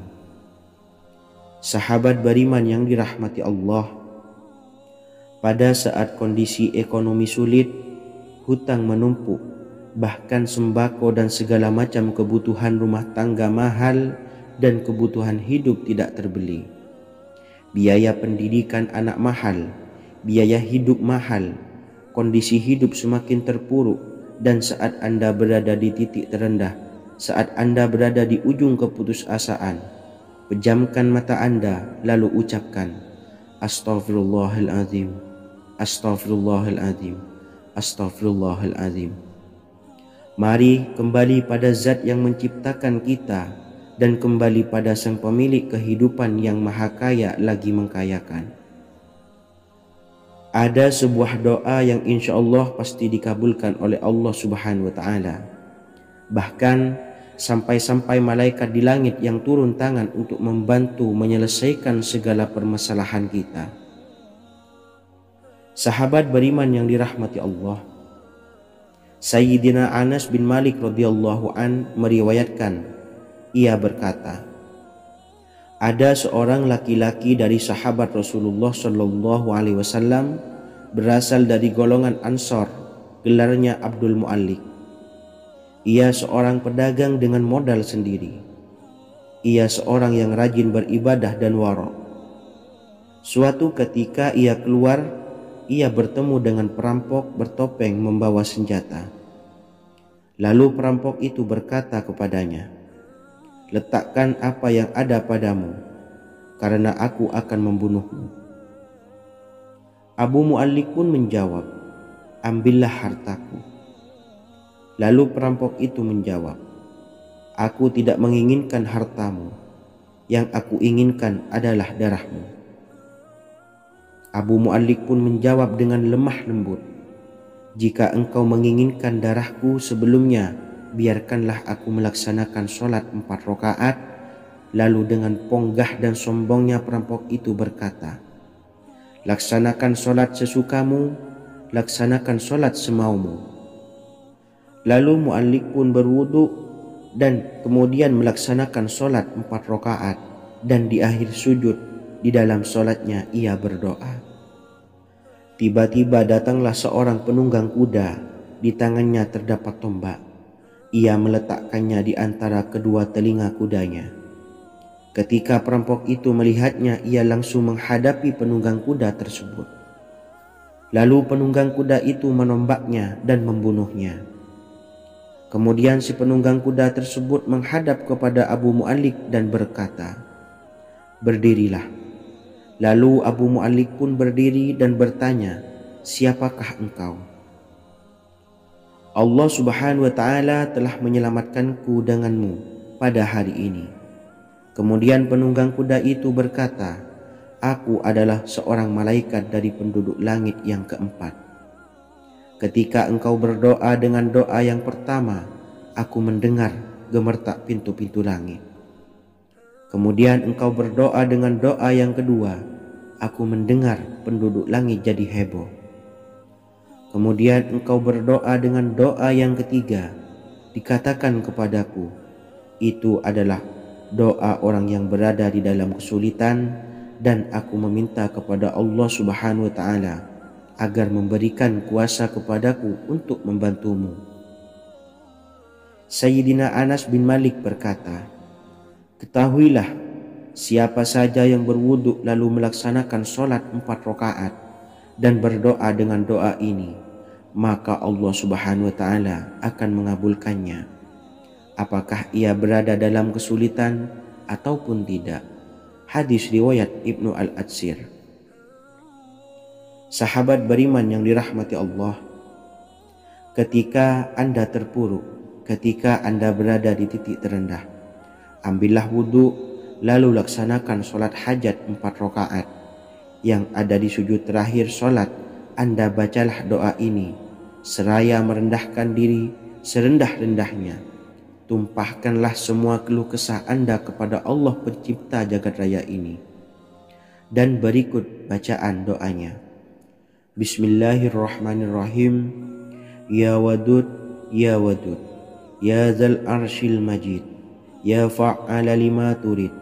Sahabat beriman yang dirahmati Allah, pada saat kondisi ekonomi sulit, hutang menumpuk, bahkan sembako dan segala macam kebutuhan rumah tangga mahal dan kebutuhan hidup tidak terbeli. Biaya pendidikan anak mahal, biaya hidup mahal, kondisi hidup semakin terpuruk, dan saat Anda berada di titik terendah, saat Anda berada di ujung keputusasaan, pejamkan mata Anda lalu ucapkan Astaghfirullahaladzim, Astaghfirullahaladzim, Astaghfirullahaladzim. Mari kembali pada Zat yang menciptakan kita dan kembali pada Sang Pemilik kehidupan yang maha kaya lagi mengkayakan. Ada sebuah doa yang insya Allah pasti dikabulkan oleh Allah Subhanahu wa taala. Bahkan sampai-sampai malaikat di langit yang turun tangan untuk membantu menyelesaikan segala permasalahan kita. Sahabat beriman yang dirahmati Allah, Sayyidina Anas bin Malik radhiyallahu an meriwayatkan, ia berkata, ada seorang laki-laki dari sahabat Rasulullah Shallallahu Alaihi Wasallam berasal dari golongan Ansor, gelarnya Abdul Mu'allik. Ia seorang pedagang dengan modal sendiri. Ia seorang yang rajin beribadah dan wara'. Suatu ketika ia keluar, ia bertemu dengan perampok bertopeng membawa senjata. Lalu perampok itu berkata kepadanya, letakkan apa yang ada padamu, karena aku akan membunuhmu. Abu Mu'allik pun menjawab, ambillah hartaku. Lalu perampok itu menjawab, aku tidak menginginkan hartamu, yang aku inginkan adalah darahmu. Abu Mu'allik pun menjawab dengan lemah lembut, jika engkau menginginkan darahku sebelumnya, biarkanlah aku melaksanakan sholat 4 rakaat. Lalu dengan ponggah dan sombongnya perampok itu berkata, laksanakan sholat sesukamu, laksanakan sholat semaumu. Lalu Mu'allik pun berwudu dan kemudian melaksanakan sholat 4 rakaat dan di akhir sujud di dalam solatnya ia berdoa. Tiba-tiba datanglah seorang penunggang kuda, di tangannya terdapat tombak. Ia meletakkannya di antara kedua telinga kudanya. Ketika perampok itu melihatnya, ia langsung menghadapi penunggang kuda tersebut. Lalu penunggang kuda itu menombaknya dan membunuhnya. Kemudian si penunggang kuda tersebut menghadap kepada Abu Mu'allik dan berkata, "Berdirilah." Lalu Abu Mu'allik pun berdiri dan bertanya, "Siapakah engkau?" "Allah Subhanahu wa ta'ala telah menyelamatkanku denganmu pada hari ini." Kemudian penunggang kuda itu berkata, "Aku adalah seorang malaikat dari penduduk langit yang keempat. Ketika engkau berdoa dengan doa yang pertama, aku mendengar gemertak pintu-pintu langit. Kemudian engkau berdoa dengan doa yang kedua, aku mendengar penduduk langit jadi heboh. Kemudian engkau berdoa dengan doa yang ketiga, dikatakan kepadaku, itu adalah doa orang yang berada di dalam kesulitan, dan aku meminta kepada Allah Subhanahu wa ta'ala agar memberikan kuasa kepadaku untuk membantumu." Sayyidina Anas bin Malik berkata, "Ketahuilah, siapa saja yang berwudu lalu melaksanakan sholat 4 rakaat dan berdoa dengan doa ini, maka Allah Subhanahu wa ta'ala akan mengabulkannya, apakah ia berada dalam kesulitan ataupun tidak." Hadis riwayat Ibnu Al-Atsir. Sahabat beriman yang dirahmati Allah, ketika Anda terpuruk, ketika Anda berada di titik terendah, ambillah wudhu, lalu laksanakan sholat hajat 4 rakaat. Yang ada di sujud terakhir sholat, Anda bacalah doa ini, seraya merendahkan diri serendah-rendahnya. Tumpahkanlah semua keluh kesah Anda kepada Allah pencipta jagat raya ini. Dan berikut bacaan doanya. Bismillahirrahmanirrahim. Ya Wadud, Ya Wadud, Ya Zal Arshil Majid, Ya Fa'ala lima turid,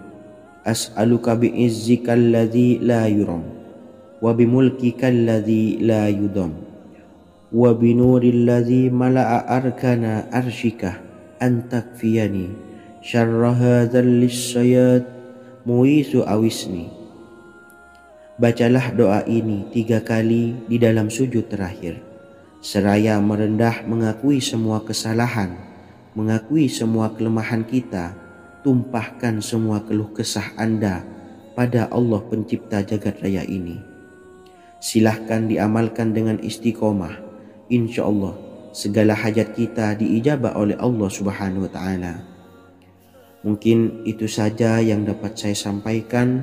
as'aluka bi'izzika alladhi la yuram, wa bimulkika alladhi la yudam, wa binuril ladhi mala'a arkana arshika, an takfiyani syarra hadzal lisyayat muisu awisni. Bacalah doa ini 3 kali di dalam sujud terakhir, seraya merendah mengakui semua kesalahan, mengakui semua kelemahan kita. Tumpahkan semua keluh kesah Anda pada Allah pencipta jagat raya ini. Silahkan diamalkan dengan istiqomah. Insya Allah segala hajat kita diijabah oleh Allah Subhanahu wa ta'ala. Mungkin itu saja yang dapat saya sampaikan.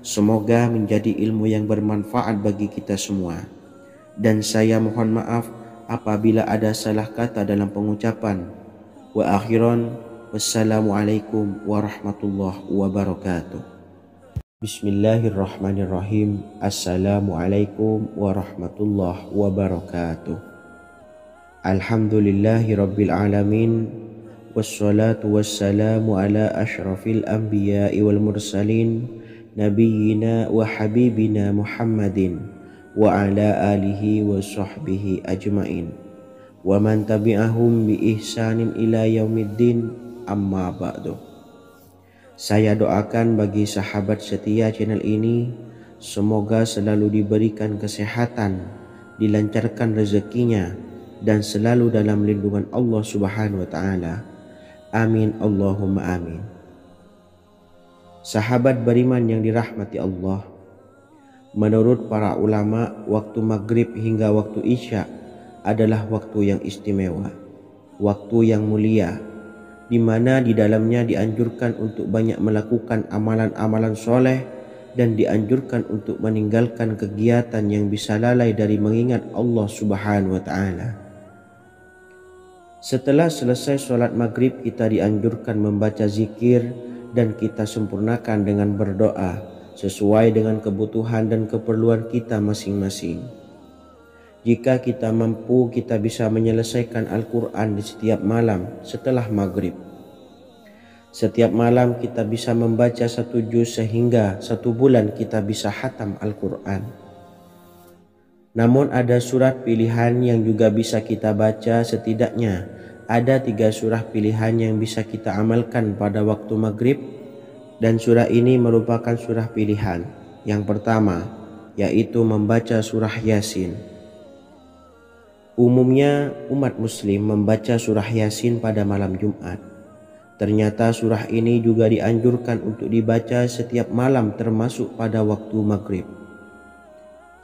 Semoga menjadi ilmu yang bermanfaat bagi kita semua. Dan saya mohon maaf apabila ada salah kata dalam pengucapan. Wa akhiran, wassalamualaikum warahmatullahi wabarakatuh. Bismillahirrahmanirrahim. Assalamualaikum warahmatullahi wabarakatuh. Alhamdulillahi rabbil alamin. Wassalatu wassalamu ala ashrafil anbiya'i wal mursalin, Nabiyyina wa habibina Muhammadin wa ala alihi wa sahbihi ajmain wa man tabi'ahum bi ihsanin ila yaumiddin, amma ba'du. Saya doakan bagi sahabat setia channel ini, semoga selalu diberikan kesehatan, dilancarkan rezekinya, dan selalu dalam lindungan Allah Subhanahu wa ta'ala. Amin Allahumma amin. Sahabat beriman yang dirahmati Allah, menurut para ulama, waktu maghrib hingga waktu isya adalah waktu yang istimewa, waktu yang mulia, di mana di dalamnya dianjurkan untuk banyak melakukan amalan-amalan soleh dan dianjurkan untuk meninggalkan kegiatan yang bisa lalai dari mengingat Allah Subhanahu wa ta'ala. Setelah selesai sholat maghrib, kita dianjurkan membaca zikir dan kita sempurnakan dengan berdoa sesuai dengan kebutuhan dan keperluan kita masing-masing. Jika kita mampu, kita bisa menyelesaikan Al-Quran di setiap malam setelah maghrib. Setiap malam kita bisa membaca 1 juz sehingga 1 bulan kita bisa khatam Al-Quran. Namun ada surat pilihan yang juga bisa kita baca. Setidaknya ada 3 surah pilihan yang bisa kita amalkan pada waktu maghrib, dan surah ini merupakan surah pilihan. Yang pertama yaitu membaca surah Yasin. Umumnya umat muslim membaca surah Yasin pada malam Jumat. Ternyata surah ini juga dianjurkan untuk dibaca setiap malam termasuk pada waktu maghrib.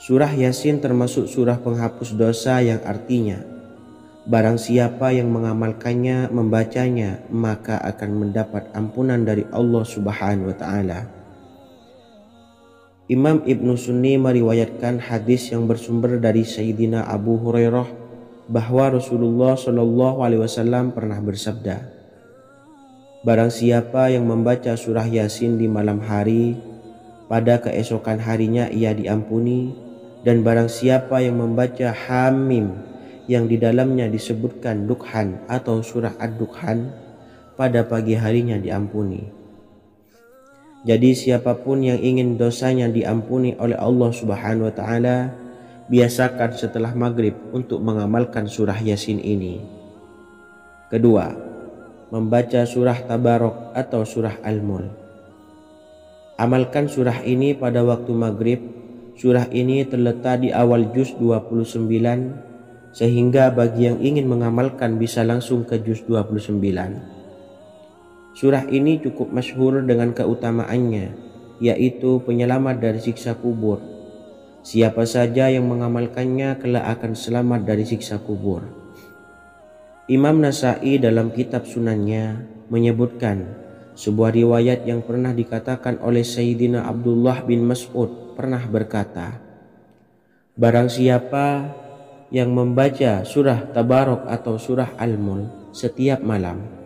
Surah Yasin termasuk surah penghapus dosa yang artinya barang siapa yang mengamalkannya, membacanya, maka akan mendapat ampunan dari Allah Subhanahu wa Ta'ala. Imam Ibnu Sunni meriwayatkan hadis yang bersumber dari Sayyidina Abu Hurairah bahwa Rasulullah Shallallahu Alaihi Wasallam pernah bersabda, barang siapa yang membaca surah Yasin di malam hari, pada keesokan harinya ia diampuni, dan barang siapa yang membaca Hamim yang di dalamnya disebutkan Dukhan atau surah Ad-Dukhan, pada pagi harinya diampuni. Jadi siapapun yang ingin dosanya diampuni oleh Allah Subhanahu wa Ta'ala, biasakan setelah maghrib untuk mengamalkan surah Yasin ini. Kedua, membaca surah Tabarok atau surah Al-Mulk. Amalkan surah ini pada waktu maghrib. Surah ini terletak di awal juz 29, sehingga bagi yang ingin mengamalkan bisa langsung ke juz 29. Surah ini cukup masyhur dengan keutamaannya, yaitu penyelamat dari siksa kubur. Siapa saja yang mengamalkannya kelak akan selamat dari siksa kubur. Imam Nasai dalam kitab Sunannya menyebutkan sebuah riwayat yang pernah dikatakan oleh Sayyidina Abdullah bin Mas'ud pernah berkata, barang siapa yang membaca surah Tabarok atau surah Al-Mulk setiap malam,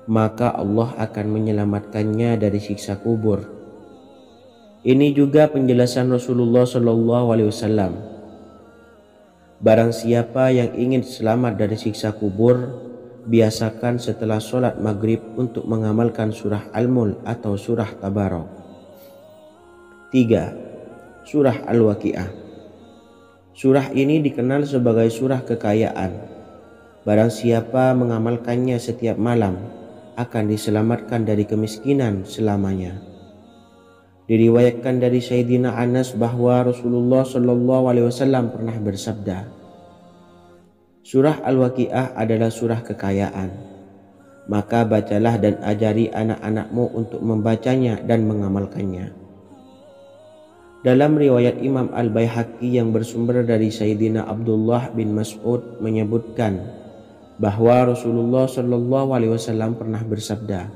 maka Allah akan menyelamatkannya dari siksa kubur. Ini juga penjelasan Rasulullah Shallallahu Alaihi Wasallam. Barang siapa yang ingin selamat dari siksa kubur, biasakan setelah sholat maghrib untuk mengamalkan surah Al-Mulk atau surah Tabarok. 3. Surah Al-Waqi'ah. Surah ini dikenal sebagai surah kekayaan. Barang siapa mengamalkannya setiap malam, akan diselamatkan dari kemiskinan selamanya. Diriwayatkan dari Sayyidina Anas bahwa Rasulullah Shallallahu Alaihi Wasallam pernah bersabda, surah Al-Waqi'ah adalah surah kekayaan. Maka bacalah dan ajari anak-anakmu untuk membacanya dan mengamalkannya. Dalam riwayat Imam Al-Baihaqi yang bersumber dari Sayyidina Abdullah bin Mas'ud menyebutkan bahwa Rasulullah Shallallahu Alaihi Wasallam pernah bersabda,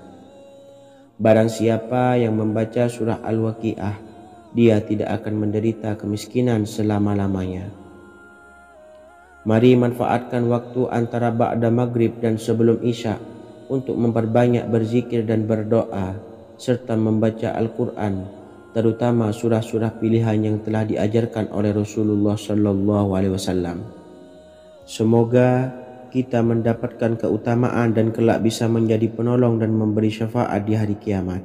barang siapa yang membaca surah Al-Waqi'ah, dia tidak akan menderita kemiskinan selama-lamanya. Mari manfaatkan waktu antara ba'da maghrib dan sebelum isya untuk memperbanyak berzikir dan berdoa, serta membaca Al-Quran, terutama surah-surah pilihan yang telah diajarkan oleh Rasulullah Shallallahu Alaihi Wasallam. Semoga kita mendapatkan keutamaan dan kelak bisa menjadi penolong dan memberi syafaat di hari kiamat.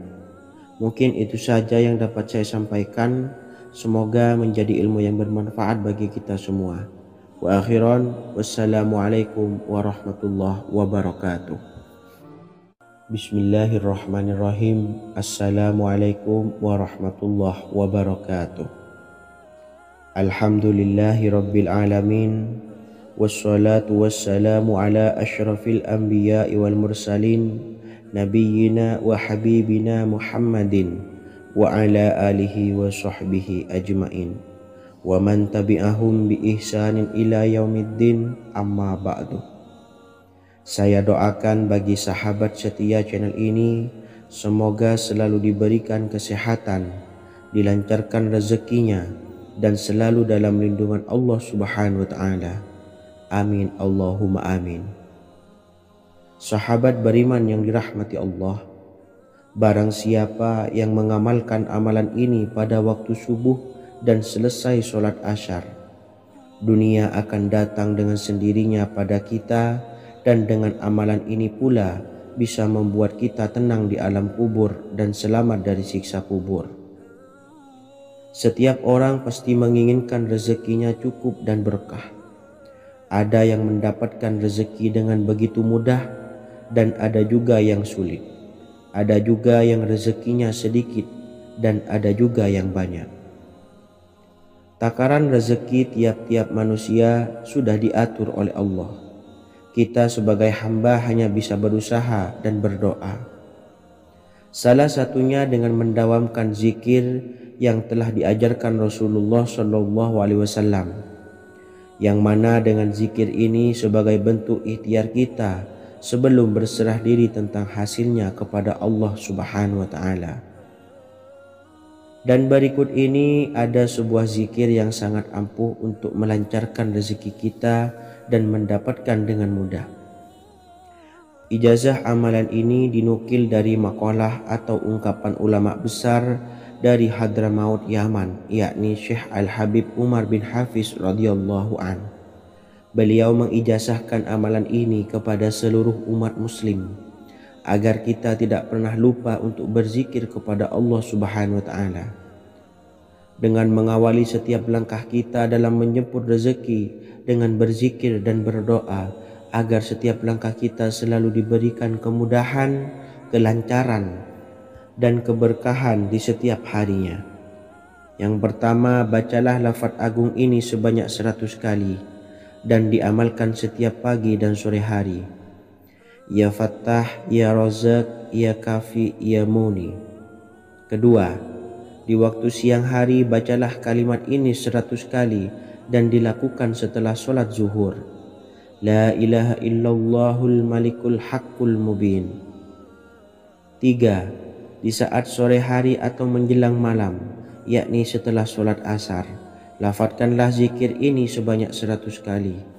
Mungkin itu saja yang dapat saya sampaikan. Semoga menjadi ilmu yang bermanfaat bagi kita semua. Wa akhiran, wassalamualaikum warahmatullahi wabarakatuh. Bismillahirrahmanirrahim. Assalamualaikum warahmatullahi wabarakatuh. Alhamdulillahi rabbil alamin. Wassalatu wassalamu ala ashrafil anbiya'i wal mursalin, nabiyyina wa habibina Muhammadin wa ala alihi wa sahbihi ajmain wa man tabi'ahum bi ihsanin ila yaumiddin, amma ba'du. Saya doakan bagi sahabat setia channel ini, semoga selalu diberikan kesehatan, dilancarkan rezekinya, dan selalu dalam lindungan Allah Subhanahu wa Ta'ala. Amin Allahumma amin. Sahabat beriman yang dirahmati Allah, barang siapa yang mengamalkan amalan ini pada waktu subuh dan selesai sholat asyar, dunia akan datang dengan sendirinya pada kita, dan dengan amalan ini pula bisa membuat kita tenang di alam kubur dan selamat dari siksa kubur. Setiap orang pasti menginginkan rezekinya cukup dan berkah. Ada yang mendapatkan rezeki dengan begitu mudah dan ada juga yang sulit. Ada juga yang rezekinya sedikit dan ada juga yang banyak. Takaran rezeki tiap-tiap manusia sudah diatur oleh Allah. Kita sebagai hamba hanya bisa berusaha dan berdoa. Salah satunya dengan mendawamkan zikir yang telah diajarkan Rasulullah SAW, yang mana dengan zikir ini sebagai bentuk ikhtiar kita sebelum berserah diri tentang hasilnya kepada Allah Subhanahu wa Ta'ala. Dan berikut ini ada sebuah zikir yang sangat ampuh untuk melancarkan rezeki kita dan mendapatkan dengan mudah. Ijazah amalan ini dinukil dari makalah atau ungkapan ulama besar dari Hadramaut Yaman, yakni Syekh Al-Habib Umar bin Hafiz radhiyallahu an. Beliau mengijazahkan amalan ini kepada seluruh umat muslim agar kita tidak pernah lupa untuk berzikir kepada Allah Subhanahu wa Ta'ala. Dengan mengawali setiap langkah kita dalam menjemput rezeki dengan berzikir dan berdoa agar setiap langkah kita selalu diberikan kemudahan, kelancaran, dan keberkahan di setiap harinya. Yang pertama, bacalah lafaz agung ini sebanyak 100 kali dan diamalkan setiap pagi dan sore hari. Ya Fattah, Ya Razak, Ya Kafi, Ya Muni. Kedua, di waktu siang hari bacalah kalimat ini 100 kali dan dilakukan setelah sholat zuhur. La ilaha illallahul malikul haqqul mubin. 3. Di saat sore hari atau menjelang malam, yakni setelah sholat asar, lafadzkanlah zikir ini sebanyak 100 kali.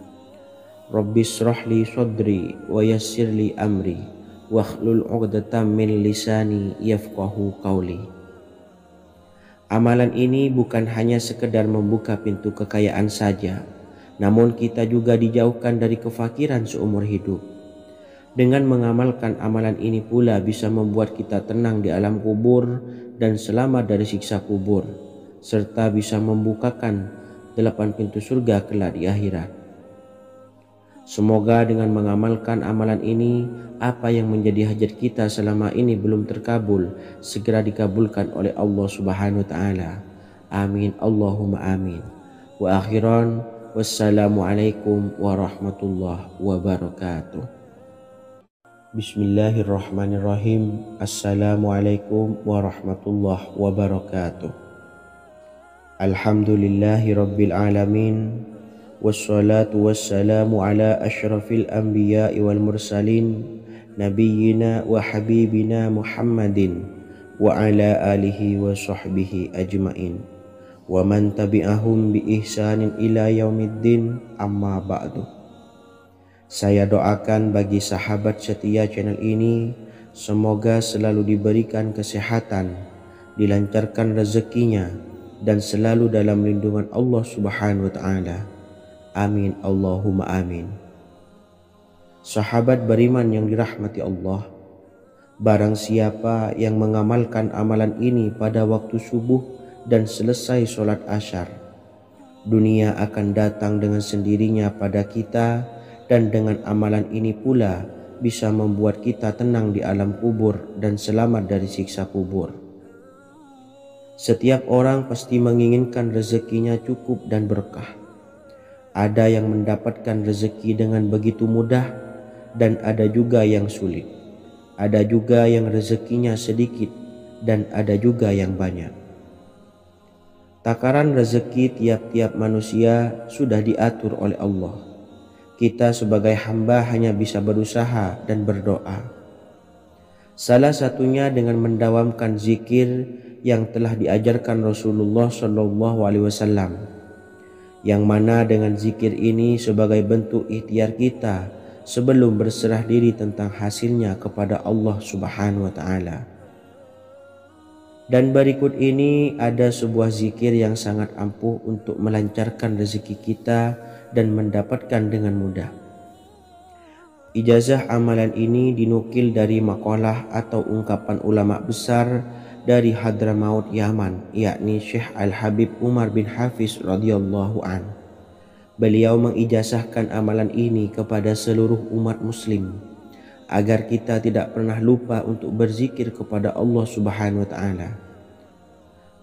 Rabbishrahli sodri wa yassirli amri wakhlul 'uqdatam min lisani yafqahu qawli. Amalan ini bukan hanya sekedar membuka pintu kekayaan saja, namun kita juga dijauhkan dari kefakiran seumur hidup. Dengan mengamalkan amalan ini pula bisa membuat kita tenang di alam kubur dan selamat dari siksa kubur, serta bisa membukakan 8 pintu surga kelak di akhirat. Semoga dengan mengamalkan amalan ini, apa yang menjadi hajat kita selama ini belum terkabul, segera dikabulkan oleh Allah Subhanahu wa Ta'ala. Amin, Allahumma amin. Wa akhiran, wassalamualaikum warahmatullahi wabarakatuh. Bismillahirrahmanirrahim. Assalamualaikum warahmatullahi wabarakatuh. Alhamdulillahi rabbil alamin. Wassalatu wassalamu ala ashrafil anbiya'i wal mursalin nabiyyina wa habibina Muhammadin wa ala alihi wa sahbihi ajmain wa man tabi'ahum bi ihsanin ila yaumiddin, amma ba'du. Saya doakan bagi sahabat setia channel ini, semoga selalu diberikan kesehatan, dilancarkan rezekinya, dan selalu dalam lindungan Allah Subhanahu wa Ta'ala. Amin, Allahumma amin. Sahabat beriman yang dirahmati Allah, barang siapa yang mengamalkan amalan ini pada waktu subuh dan selesai sholat asyar, dunia akan datang dengan sendirinya pada kita, dan dengan amalan ini pula bisa membuat kita tenang di alam kubur dan selamat dari siksa kubur. Setiap orang pasti menginginkan rezekinya cukup dan berkah. Ada yang mendapatkan rezeki dengan begitu mudah dan ada juga yang sulit. Ada juga yang rezekinya sedikit dan ada juga yang banyak. Takaran rezeki tiap-tiap manusia sudah diatur oleh Allah. Kita sebagai hamba hanya bisa berusaha dan berdoa. Salah satunya dengan mendawamkan zikir yang telah diajarkan Rasulullah SAW, yang mana dengan zikir ini sebagai bentuk ikhtiar kita sebelum berserah diri tentang hasilnya kepada Allah Subhanahu wa Ta'ala. Dan berikut ini ada sebuah zikir yang sangat ampuh untuk melancarkan rezeki kita dan mendapatkan dengan mudah. Ijazah amalan ini dinukil dari makalah atau ungkapan ulama besar dari Hadramaut Yaman, yakni Syekh Al-Habib Umar bin Hafiz radhiyallahu an. Beliau mengijazahkan amalan ini kepada seluruh umat muslim agar kita tidak pernah lupa untuk berzikir kepada Allah Subhanahu wa taala.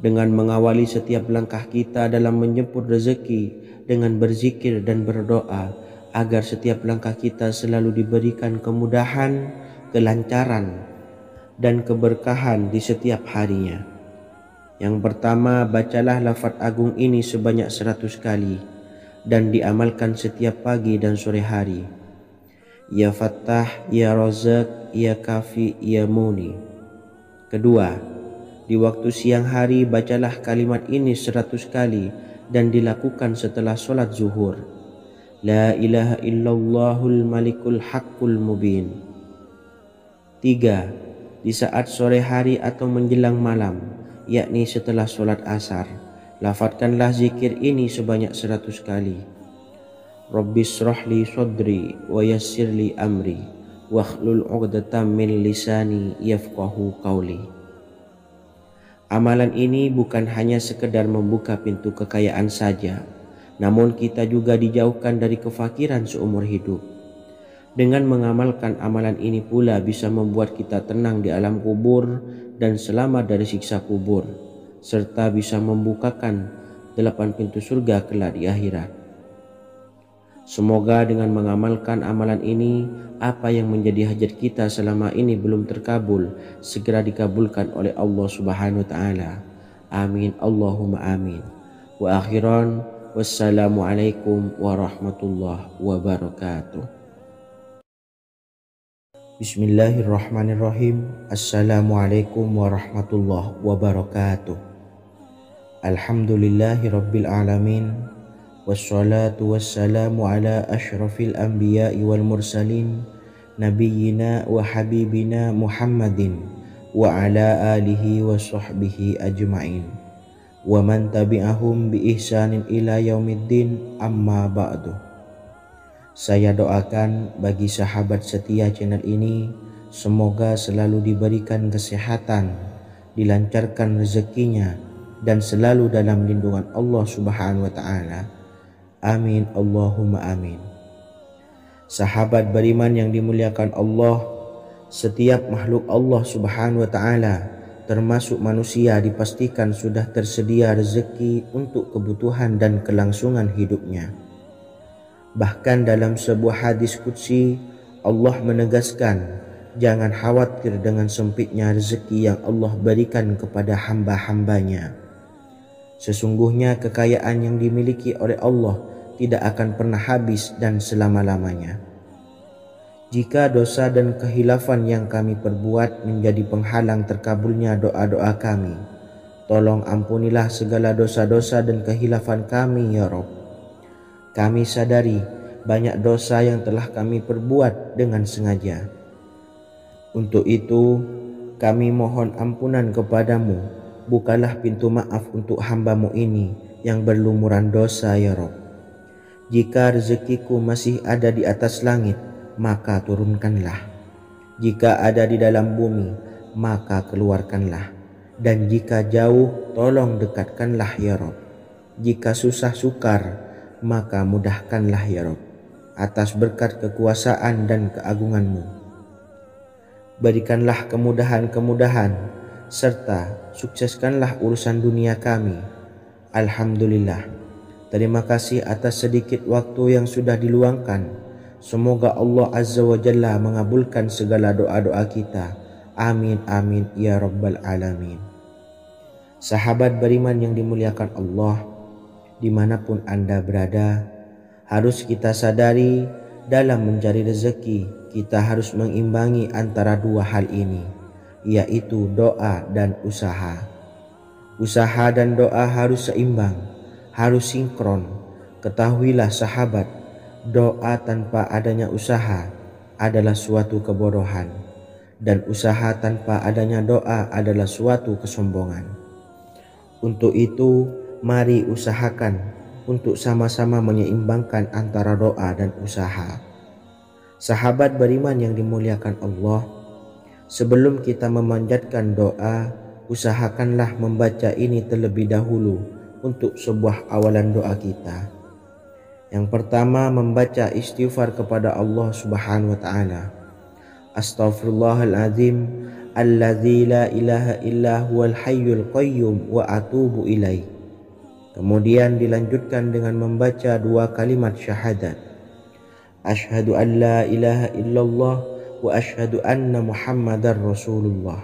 Dengan mengawali setiap langkah kita dalam menjemput rezeki dengan berzikir dan berdoa agar setiap langkah kita selalu diberikan kemudahan, kelancaran, dan keberkahan di setiap harinya. Yang pertama, bacalah lafaz agung ini sebanyak 100 kali dan diamalkan setiap pagi dan sore hari. Ya Fattah, Ya Razak, Ya Kafi, Ya Muni. Kedua, di waktu siang hari bacalah kalimat ini 100 kali dan dilakukan setelah sholat zuhur. La ilaha illallahul malikul haqqul mubin. 3. Di saat sore hari atau menjelang malam, yakni setelah sholat asar, lafadzkanlah zikir ini sebanyak 100 kali. Rabbis shrahli sodri wa yassirli amri wakhlul 'uqdatam min lisani yafqahu qawli. Amalan ini bukan hanya sekedar membuka pintu kekayaan saja, namun kita juga dijauhkan dari kefakiran seumur hidup. Dengan mengamalkan amalan ini pula bisa membuat kita tenang di alam kubur dan selamat dari siksa kubur, serta bisa membukakan 8 pintu surga kelak di akhirat. Semoga dengan mengamalkan amalan ini, apa yang menjadi hajat kita selama ini belum terkabul, segera dikabulkan oleh Allah Subhanahu wa taala. Amin Allahumma amin. Wa akhiran, wassalamualaikum warahmatullahi wabarakatuh. Bismillahirrahmanirrahim. Assalamualaikum warahmatullahi wabarakatuh. Alhamdulillahi rabbil alamin. Wassalatu wassalamu ala ashrafil anbiya'i wal mursalin nabiyyina wa habibina Muhammadin wa ala alihi wa sahbihi ajma'in wa man tabi'ahum bi ihsanin ila yaumiddin, amma ba'du. Saya doakan bagi sahabat setia channel ini, semoga selalu diberikan kesehatan, dilancarkan rezekinya, dan selalu dalam lindungan Allah Subhanahu wa ta'ala. Amin Allahumma amin. Sahabat beriman yang dimuliakan Allah, setiap makhluk Allah Subhanahu wa taala termasuk manusia dipastikan sudah tersedia rezeki untuk kebutuhan dan kelangsungan hidupnya. Bahkan dalam sebuah hadis qudsi, Allah menegaskan, jangan khawatir dengan sempitnya rezeki yang Allah berikan kepada hamba-hambanya. Sesungguhnya kekayaan yang dimiliki oleh Allah tidak akan pernah habis dan selama-lamanya. Jika dosa dan kehilafan yang kami perbuat menjadi penghalang terkabulnya doa-doa kami, tolong ampunilah segala dosa-dosa dan kehilafan kami ya Rabb. Kami sadari banyak dosa yang telah kami perbuat dengan sengaja. Untuk itu kami mohon ampunan kepadamu. Bukalah pintu maaf untuk hamba-Mu ini yang berlumuran dosa ya Rabb. Jika rezekiku masih ada di atas langit, maka turunkanlah. Jika ada di dalam bumi, maka keluarkanlah. Dan jika jauh, tolong dekatkanlah ya Rabb. Jika susah sukar, maka mudahkanlah ya Rabb, atas berkat kekuasaan dan keagungan-Mu. Berikanlah kemudahan-kemudahan, serta sukseskanlah urusan dunia kami. Alhamdulillah. Terima kasih atas sedikit waktu yang sudah diluangkan. Semoga Allah Azza wa Jalla mengabulkan segala doa-doa kita. Amin amin ya rabbal alamin. Sahabat beriman yang dimuliakan Allah, dimanapun Anda berada, harus kita sadari dalam mencari rezeki kita harus mengimbangi antara dua hal ini, yaitu doa dan usaha. Usaha dan doa harus seimbang, harus sinkron. Ketahuilah sahabat, doa tanpa adanya usaha adalah suatu kebodohan, dan usaha tanpa adanya doa adalah suatu kesombongan. Untuk itu, mari usahakan untuk sama-sama menyeimbangkan antara doa dan usaha. Sahabat beriman yang dimuliakan Allah, sebelum kita memanjatkan doa, usahakanlah membaca ini terlebih dahulu untuk sebuah awalan doa kita. Yang pertama, membaca istighfar kepada Allah Subhanahu wa taala. Astaghfirullahaladzim alladzi la ilaha illa huwal hayyul qayyum wa atubu ilaih. Kemudian dilanjutkan dengan membaca 2 kalimat syahadat. Asyhadu an la ilaha illallah wa asyhadu anna Muhammadar Rasulullah.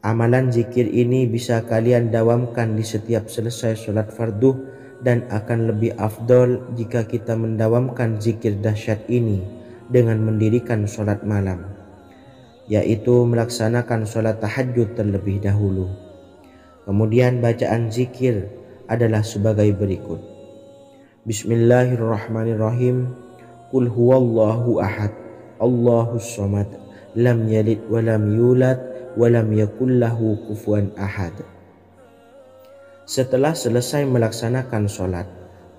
Amalan zikir ini bisa kalian dawamkan di setiap selesai sholat fardu dan akan lebih afdol jika kita mendawamkan zikir dahsyat ini dengan mendirikan sholat malam, yaitu melaksanakan sholat tahajud terlebih dahulu. Kemudian bacaan zikir adalah sebagai berikut. Bismillahirrahmanirrahim. Qul huwallahu ahad, Allahus samad, lam yalid wa lam yulad wa lam yakul lahu kufuwan ahad. Setelah selesai melaksanakan sholat,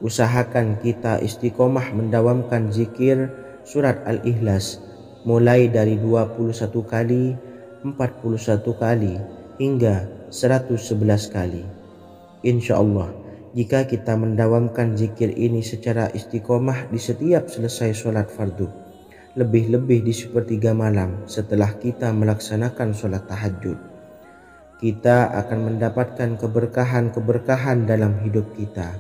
usahakan kita istiqomah mendawamkan zikir surat Al-Ikhlas mulai dari 21 kali, 41 kali, hingga 111 kali. Insya Allah, jika kita mendawamkan zikir ini secara istiqomah di setiap selesai sholat fardu, lebih-lebih di sepertiga malam setelah kita melaksanakan sholat tahajud, kita akan mendapatkan keberkahan-keberkahan dalam hidup kita.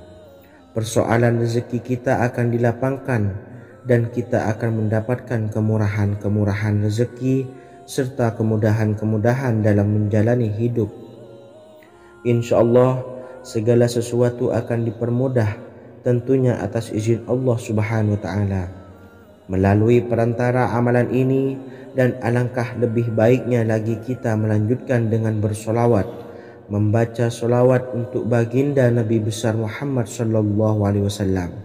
Persoalan rezeki kita akan dilapangkan dan kita akan mendapatkan kemurahan-kemurahan rezeki serta kemudahan-kemudahan dalam menjalani hidup. Insya Allah, segala sesuatu akan dipermudah, tentunya atas izin Allah Subhanahu wa taala. Melalui perantara amalan ini, dan alangkah lebih baiknya lagi kita melanjutkan dengan bersolawat, membaca solawat untuk baginda Nabi besar Muhammad sallallahu alaihi wasallam.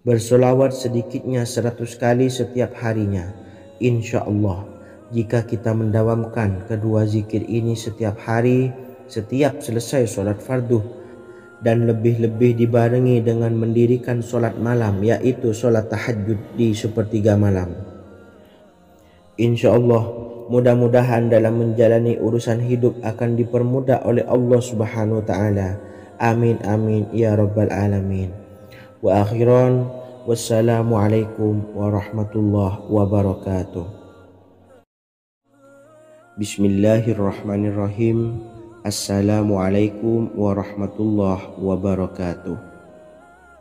Bersolawat sedikitnya 100 kali setiap harinya. Insya Allah, jika kita mendawamkan kedua zikir ini setiap hari, setiap selesai sholat fardu, dan lebih-lebih dibarengi dengan mendirikan sholat malam, yaitu sholat tahajud di sepertiga malam, insya Allah mudah-mudahan dalam menjalani urusan hidup akan dipermudah oleh Allah Subhanahu wa taala. Amin amin ya rabbal alamin. Wa akhiran, wassalamualaikum warahmatullahi wabarakatuh. Bismillahirrahmanirrahim. Assalamualaikum warahmatullahi wabarakatuh.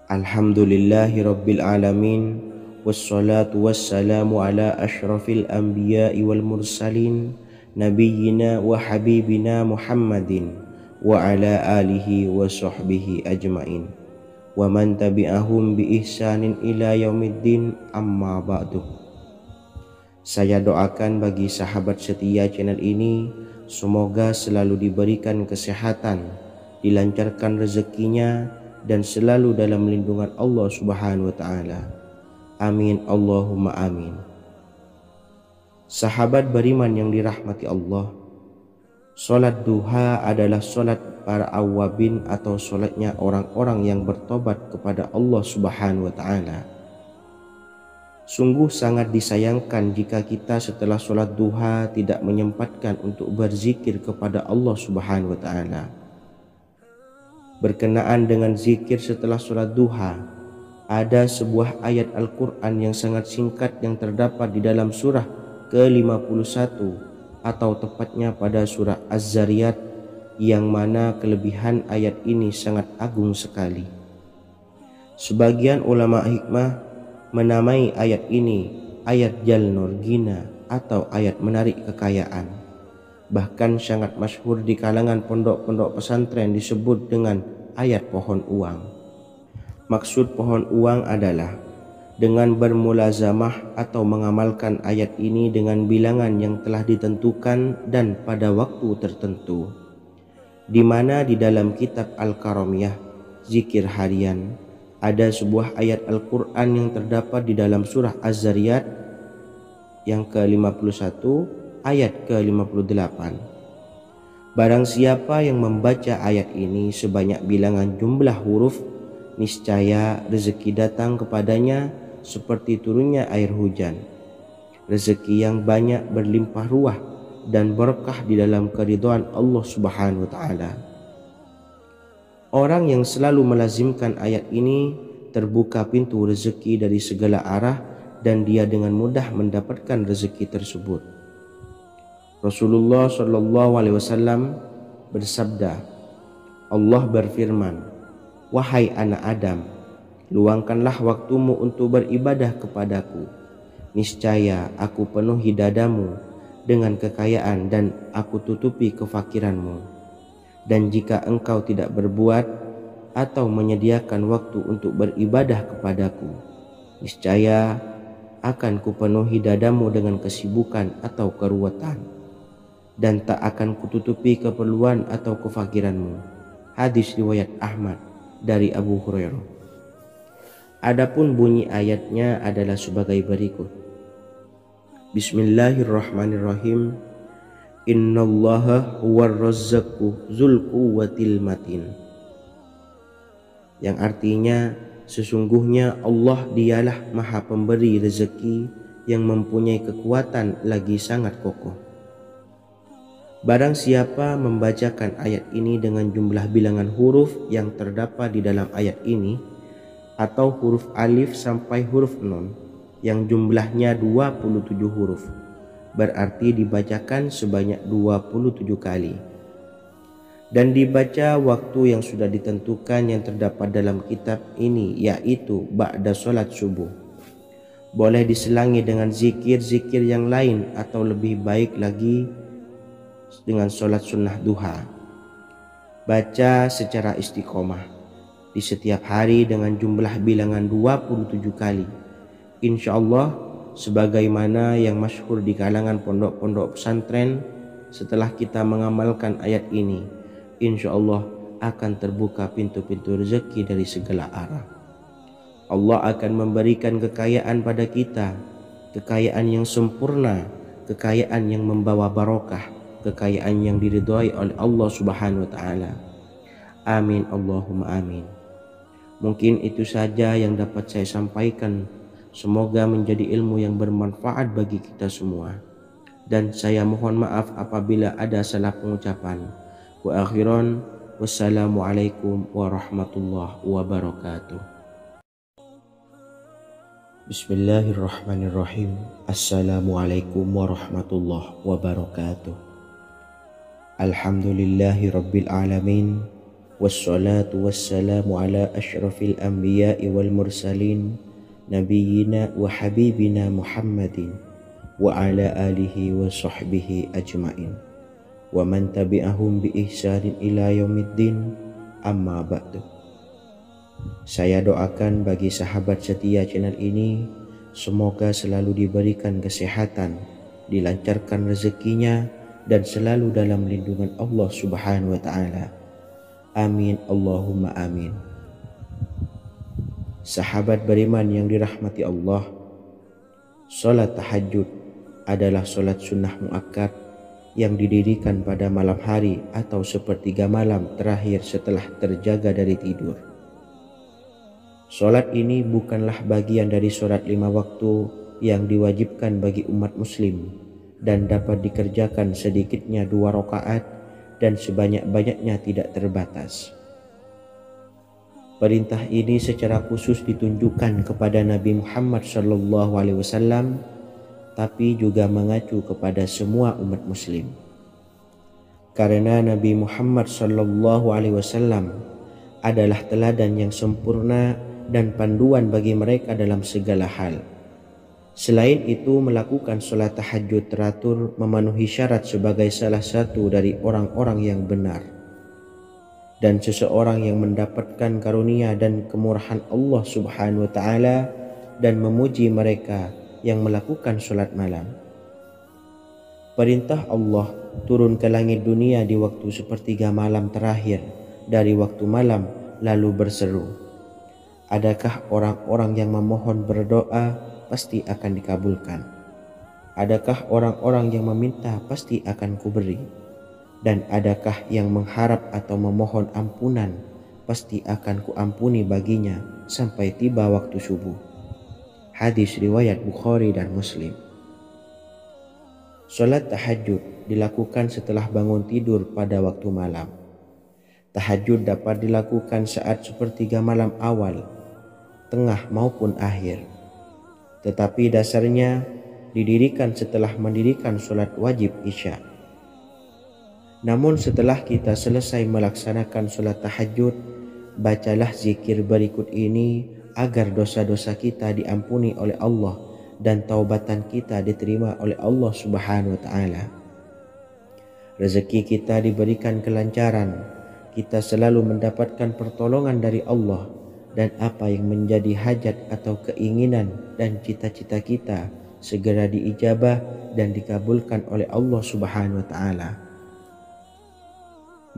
Alhamdulillahi rabbil alamin, wassalatu wassalamu ala ashrafil anbiya'i wal mursalin, nabiyyina wa habibina Muhammadin wa ala alihi wa sahbihi ajmain, wa man tabi'ahum bi ihsanin ila yaumiddin, amma ba'du. Saya doakan bagi sahabat setia channel ini, semoga selalu diberikan kesehatan, dilancarkan rezekinya, dan selalu dalam lindungan Allah Subhanahu wa taala. Amin Allahumma amin. Sahabat beriman yang dirahmati Allah, sholat duha adalah sholat para awabin atau sholatnya orang-orang yang bertobat kepada Allah Subhanahu wa taala. Sungguh sangat disayangkan jika kita setelah sholat duha tidak menyempatkan untuk berzikir kepada Allah Subhanahu wa taala. Berkenaan dengan zikir setelah sholat duha, ada sebuah ayat Al-Quran yang sangat singkat yang terdapat di dalam surah ke-51 atau tepatnya pada surah Az-Zariyat, yang mana kelebihan ayat ini sangat agung sekali. Sebagian ulama hikmah menamai ayat ini ayat Jalnur Gina atau ayat menarik kekayaan. Bahkan sangat masyhur di kalangan pondok-pondok pesantren disebut dengan ayat pohon uang. Maksud pohon uang adalah dengan bermulazamah atau mengamalkan ayat ini dengan bilangan yang telah ditentukan dan pada waktu tertentu, di mana di dalam kitab Al-Karamiyah zikir harian ada sebuah ayat Al-Quran yang terdapat di dalam surah Az-Zariyat yang ke-51 ayat ke-58. Barang siapa yang membaca ayat ini sebanyak bilangan jumlah huruf, niscaya rezeki datang kepadanya seperti turunnya air hujan, rezeki yang banyak berlimpah ruah dan berkah di dalam keridhaan Allah Subhanahu wa taala. Orang yang selalu melazimkan ayat ini terbuka pintu rezeki dari segala arah dan dia dengan mudah mendapatkan rezeki tersebut. Rasulullah Shallallahu Alaihi Wasallam bersabda, Allah berfirman, wahai anak Adam, luangkanlah waktumu untuk beribadah kepadaku. Niscaya aku penuhi dadamu dengan kekayaan dan aku tutupi kefakiranmu. Dan jika engkau tidak berbuat atau menyediakan waktu untuk beribadah kepadaku, niscaya akan kupenuhi dadamu dengan kesibukan atau keruwetan, dan tak akan kututupi keperluan atau kefakiranmu. Hadis riwayat Ahmad dari Abu Hurairah. Adapun bunyi ayatnya adalah sebagai berikut. Bismillahirrahmanirrahim. Innallaha huwar razzaqu dzul quwwatil matin. Yang artinya, sesungguhnya Allah dialah Maha Pemberi rezeki yang mempunyai kekuatan lagi sangat kokoh. Barang siapa membacakan ayat ini dengan jumlah bilangan huruf yang terdapat di dalam ayat ini, atau huruf alif sampai huruf nun yang jumlahnya 27 huruf, berarti dibacakan sebanyak 27 kali. Dan dibaca waktu yang sudah ditentukan yang terdapat dalam kitab ini, yaitu ba'da sholat subuh. Boleh diselangi dengan zikir-zikir yang lain atau lebih baik lagi dengan sholat sunnah duha. Baca secara istiqomah di setiap hari dengan jumlah bilangan 27 kali. Insya Allah, sebagaimana yang masyhur di kalangan pondok-pondok pesantren, setelah kita mengamalkan ayat ini, insya Allah akan terbuka pintu-pintu rezeki dari segala arah. Allah akan memberikan kekayaan pada kita, kekayaan yang sempurna, kekayaan yang membawa barokah, kekayaan yang diridhai oleh Allah Subhanahu wa taala. Amin Allahumma amin. Mungkin itu saja yang dapat saya sampaikan. Semoga menjadi ilmu yang bermanfaat bagi kita semua. Dan saya mohon maaf apabila ada salah pengucapan. Wa akhiran, wassalamualaikum warahmatullahi wabarakatuh. Bismillahirrahmanirrahim. Assalamualaikum warahmatullahi wabarakatuh. Alhamdulillahi rabbil alamin. Wassalatu wassalamu ala asyrafil anbiya'i wal mursalin, Nabiyyina wa habibina Muhammadin wa ala alihi wa sahbihi ajma'in wa man tabi'ahum bi ihsanin ila yaumiddin, amma ba'du. Saya doakan bagi sahabat setia channel ini, semoga selalu diberikan kesehatan, dilancarkan rezekinya, dan selalu dalam lindungan Allah Subhanahu wa ta'ala. Amin Allahumma amin. Sahabat beriman yang dirahmati Allah, salat tahajud adalah salat sunnah muakkad yang didirikan pada malam hari atau sepertiga malam terakhir setelah terjaga dari tidur. Salat ini bukanlah bagian dari salat 5 waktu yang diwajibkan bagi umat muslim dan dapat dikerjakan sedikitnya 2 rakaat dan sebanyak-banyaknya tidak terbatas. Perintah ini secara khusus ditunjukkan kepada Nabi Muhammad SAW, tapi juga mengacu kepada semua umat muslim. Karena Nabi Muhammad SAW adalah teladan yang sempurna dan panduan bagi mereka dalam segala hal. Selain itu, melakukan sholat tahajud teratur memenuhi syarat sebagai salah satu dari orang-orang yang benar. Dan seseorang yang mendapatkan karunia dan kemurahan Allah Subhanahu wa ta'ala dan memuji mereka yang melakukan sholat malam. Perintah Allah turun ke langit dunia di waktu sepertiga malam terakhir dari waktu malam lalu berseru, adakah orang-orang yang memohon berdoa pasti akan dikabulkan? Adakah orang-orang yang meminta pasti akan kuberi? Dan adakah yang mengharap atau memohon ampunan pasti akan kuampuni baginya sampai tiba waktu subuh? Hadis riwayat Bukhari dan Muslim. Salat tahajud dilakukan setelah bangun tidur pada waktu malam. Tahajud dapat dilakukan saat sepertiga malam awal, tengah maupun akhir. Tetapi dasarnya didirikan setelah mendirikan salat wajib Isya. Namun setelah kita selesai melaksanakan salat tahajud, bacalah zikir berikut ini agar dosa-dosa kita diampuni oleh Allah dan taubatan kita diterima oleh Allah Subhanahu wa taala. Rezeki kita diberikan kelancaran, kita selalu mendapatkan pertolongan dari Allah, dan apa yang menjadi hajat atau keinginan dan cita-cita kita segera diijabah dan dikabulkan oleh Allah Subhanahu wa taala.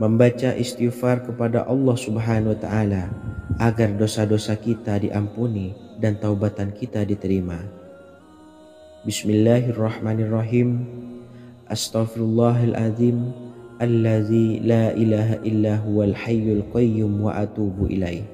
Membaca istighfar kepada Allah Subhanahu wa taala agar dosa-dosa kita diampuni dan taubatan kita diterima. Bismillahirrahmanirrahim. Astaghfirullahaladzim allazi la ilaha illa huwal hayyul qayyum wa atubu ilaih.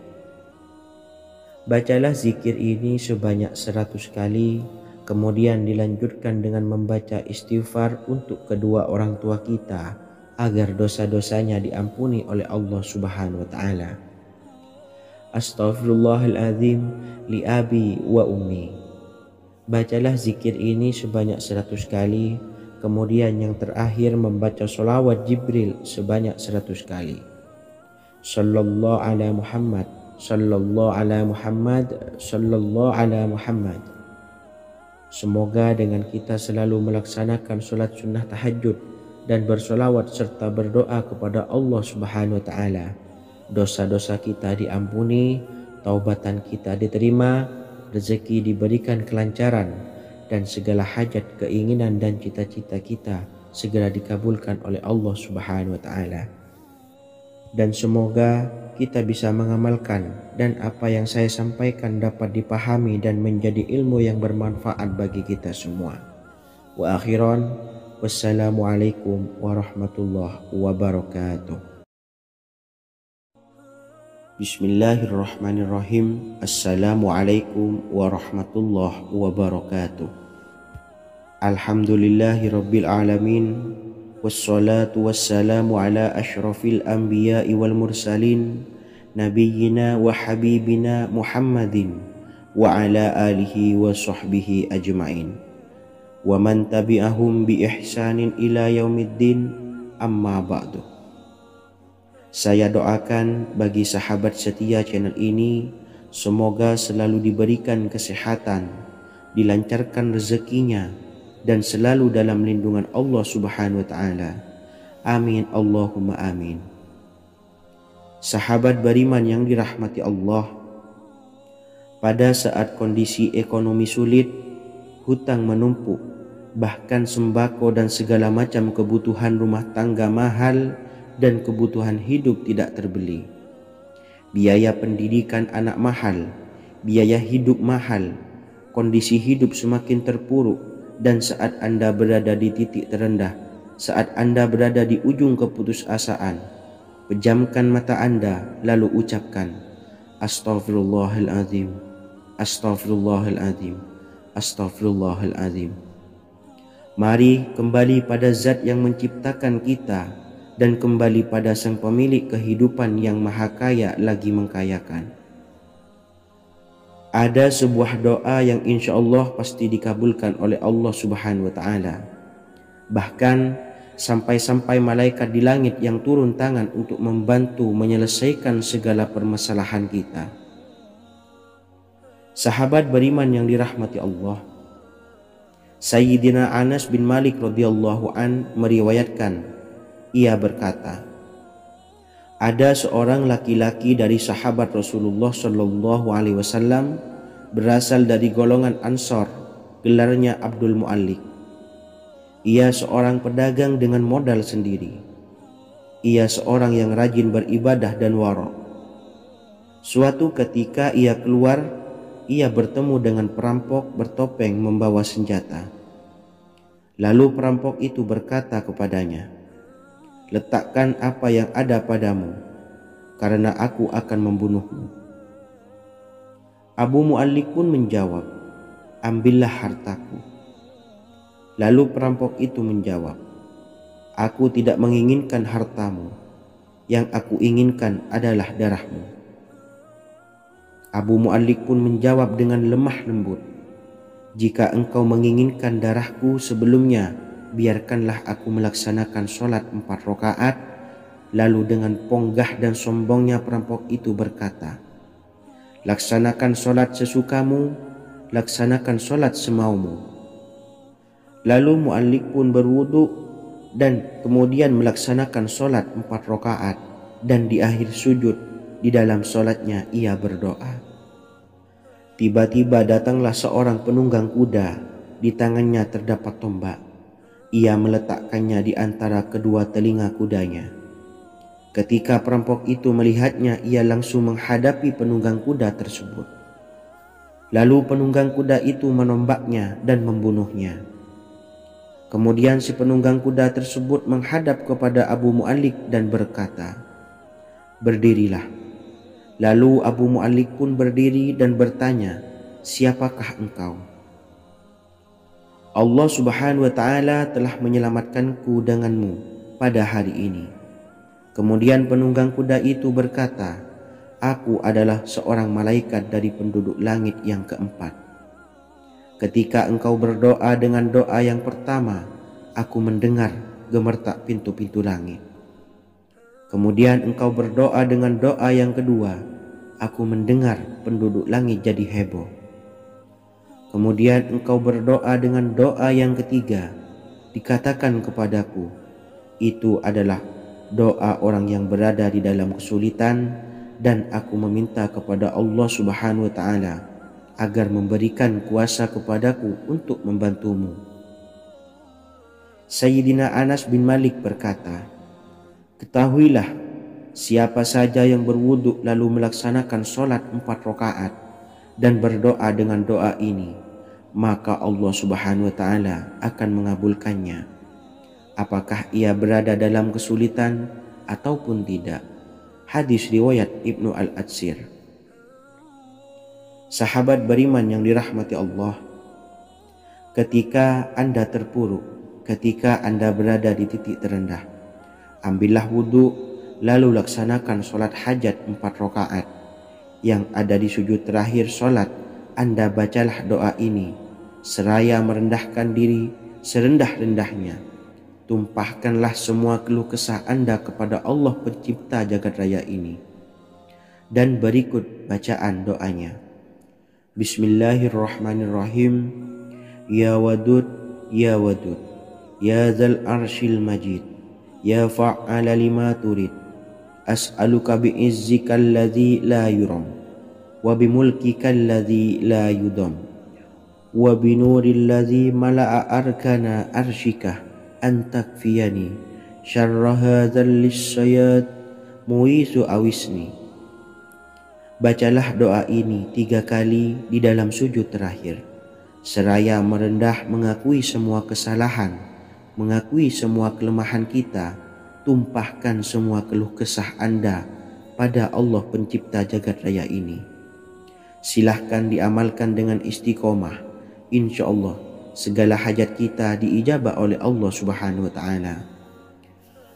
Bacalah zikir ini sebanyak 100 kali, kemudian dilanjutkan dengan membaca istighfar untuk kedua orang tua kita agar dosa-dosanya diampuni oleh Allah Subhanahu wa taala. Astaghfirullahaladzim li abi wa ummi. Bacalah zikir ini sebanyak 100 kali, kemudian yang terakhir membaca sholawat Jibril sebanyak 100 kali. Sallallahu ala Muhammad, sallallahu ala Muhammad, sallallahu ala Muhammad. Semoga dengan kita selalu melaksanakan sholat sunnah tahajud dan bersolawat serta berdoa kepada Allah Subhanahu wa taala, dosa-dosa kita diampuni, taubatan kita diterima, rezeki diberikan kelancaran, dan segala hajat, keinginan dan cita-cita kita segera dikabulkan oleh Allah Subhanahu wa taala. Dan semoga kita bisa mengamalkan dan apa yang saya sampaikan dapat dipahami dan menjadi ilmu yang bermanfaat bagi kita semua. Wa akhiran, wassalamualaikum warahmatullahi wabarakatuh. Bismillahirrahmanirrahim. Assalamualaikum warahmatullahi wabarakatuh. Alhamdulillahi rabbil alamin, wassalatu wassalamu ala ashrafil anbiya'i wal mursalin, nabiyyina wa habibina Muhammadin wa ala alihi wa sahbihi ajma'in, wa man tabi'ahum bi ihsanin ila yaumiddin, amma ba'du. Saya doakan bagi sahabat setia channel ini, semoga selalu diberikan kesehatan, dilancarkan rezekinya, dan selalu dalam lindungan Allah Subhanahu wa taala. Amin Allahumma amin. Sahabat beriman yang dirahmati Allah, pada saat kondisi ekonomi sulit, hutang menumpuk, bahkan sembako dan segala macam kebutuhan rumah tangga mahal dan kebutuhan hidup tidak terbeli. Biaya pendidikan anak mahal, biaya hidup mahal, kondisi hidup semakin terpuruk, dan saat Anda berada di titik terendah, saat Anda berada di ujung keputusasaan, pejamkan mata Anda lalu ucapkan Astaghfirullahaladzim, Astaghfirullahaladzim, Astaghfirullahaladzim. Mari kembali pada Zat yang menciptakan kita dan kembali pada Sang Pemilik kehidupan yang maha kaya lagi mengkayakan. Ada sebuah doa yang insya Allah pasti dikabulkan oleh Allah Subhanahu wa taala. Bahkan sampai-sampai malaikat di langit yang turun tangan untuk membantu menyelesaikan segala permasalahan kita. Sahabat beriman yang dirahmati Allah, Sayyidina Anas bin Malik radhiyallahu an meriwayatkan, ia berkata, ada seorang laki-laki dari sahabat Rasulullah Shallallahu Alaihi Wasallam berasal dari golongan Ansor, gelarnya Abdul Mu'allik. Ia seorang pedagang dengan modal sendiri. Ia seorang yang rajin beribadah dan wara'. Suatu ketika ia keluar, ia bertemu dengan perampok bertopeng membawa senjata. Lalu perampok itu berkata kepadanya, letakkan apa yang ada padamu, karena aku akan membunuhmu. Abu Mu'allik pun menjawab, ambillah hartaku." Lalu perampok itu menjawab, "Aku tidak menginginkan hartamu, yang aku inginkan adalah darahmu." Abu Mu'allik pun menjawab dengan lemah lembut, "Jika engkau menginginkan darahku sebelumnya, biarkanlah aku melaksanakan sholat 4 rakaat." Lalu dengan ponggah dan sombongnya perampok itu berkata, "Laksanakan sholat sesukamu, laksanakan sholat semaumu." Lalu Mu'allik pun berwudu dan kemudian melaksanakan sholat 4 rakaat, dan di akhir sujud di dalam sholatnya ia berdoa. Tiba-tiba datanglah seorang penunggang kuda, di tangannya terdapat tombak. Ia meletakkannya di antara kedua telinga kudanya. Ketika perampok itu melihatnya, ia langsung menghadapi penunggang kuda tersebut. Lalu penunggang kuda itu menombaknya dan membunuhnya. Kemudian si penunggang kuda tersebut menghadap kepada Abu Mu'allik dan berkata, "Berdirilah." Lalu Abu Mu'allik pun berdiri dan bertanya, "Siapakah engkau?" "Allah Subhanahu wa ta'ala telah menyelamatkanku denganmu pada hari ini." Kemudian penunggang kuda itu berkata, "Aku adalah seorang malaikat dari penduduk langit yang keempat. Ketika engkau berdoa dengan doa yang pertama, aku mendengar gemertak pintu-pintu langit. Kemudian engkau berdoa dengan doa yang kedua, aku mendengar penduduk langit jadi heboh. Kemudian engkau berdoa dengan doa yang ketiga, dikatakan kepadaku, itu adalah doa orang yang berada di dalam kesulitan, dan aku meminta kepada Allah Subhanahu wa ta'ala agar memberikan kuasa kepadaku untuk membantumu." Sayyidina Anas bin Malik berkata, "Ketahuilah, siapa saja yang berwudu lalu melaksanakan sholat 4 rakaat dan berdoa dengan doa ini, maka Allah Subhanahu wa ta'ala akan mengabulkannya, apakah ia berada dalam kesulitan ataupun tidak." Hadis riwayat Ibnu Al-Atsir. Sahabat beriman yang dirahmati Allah, ketika Anda terpuruk, ketika Anda berada di titik terendah, ambillah wudhu, lalu laksanakan sholat hajat 4 rakaat. Yang ada di sujud terakhir sholat, Anda bacalah doa ini, seraya merendahkan diri serendah-rendahnya. Tumpahkanlah semua keluh kesah Anda kepada Allah pencipta jagat raya ini. Dan berikut bacaan doanya. Bismillahirrahmanirrahim. Ya Wadud, Ya Wadud, Ya Dzal Arsyil Majid, Ya Fa'ala lima turid, as'aluka bi'izzikal ladzi la yuram, wa bimulkikal ladzi la yudam, wa binuril ladzi mala'a arkana arsyikah, antakfiyani syarra hadzal lisyayat muisu awisni. Bacalah doa ini 3 kali di dalam sujud terakhir, seraya merendah mengakui semua kesalahan, mengakui semua kelemahan kita. Tumpahkan semua keluh kesah Anda pada Allah pencipta jagat raya ini. Silahkan diamalkan dengan istiqomah. Insya Allah segala hajat kita diijabah oleh Allah Subhanahu wa ta'ala.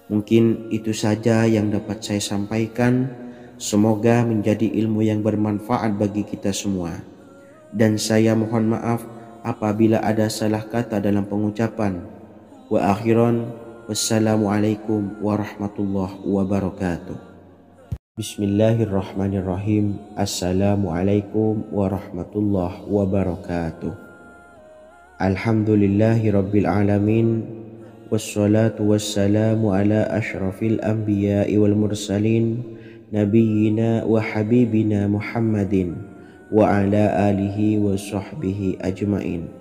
Mungkin itu saja yang dapat saya sampaikan. Semoga menjadi ilmu yang bermanfaat bagi kita semua. Dan saya mohon maaf apabila ada salah kata dalam pengucapan. Wa akhiran, wassalamualaikum warahmatullahi wabarakatuh. Bismillahirrahmanirrahim. Assalamualaikum warahmatullahi wabarakatuh. Alhamdulillahi rabbil alamin, wassalatu wassalamu ala ashrafil anbiya'i wal mursalin, nabiyyina wa habibina Muhammadin wa ala alihi wa sahbihi ajmain,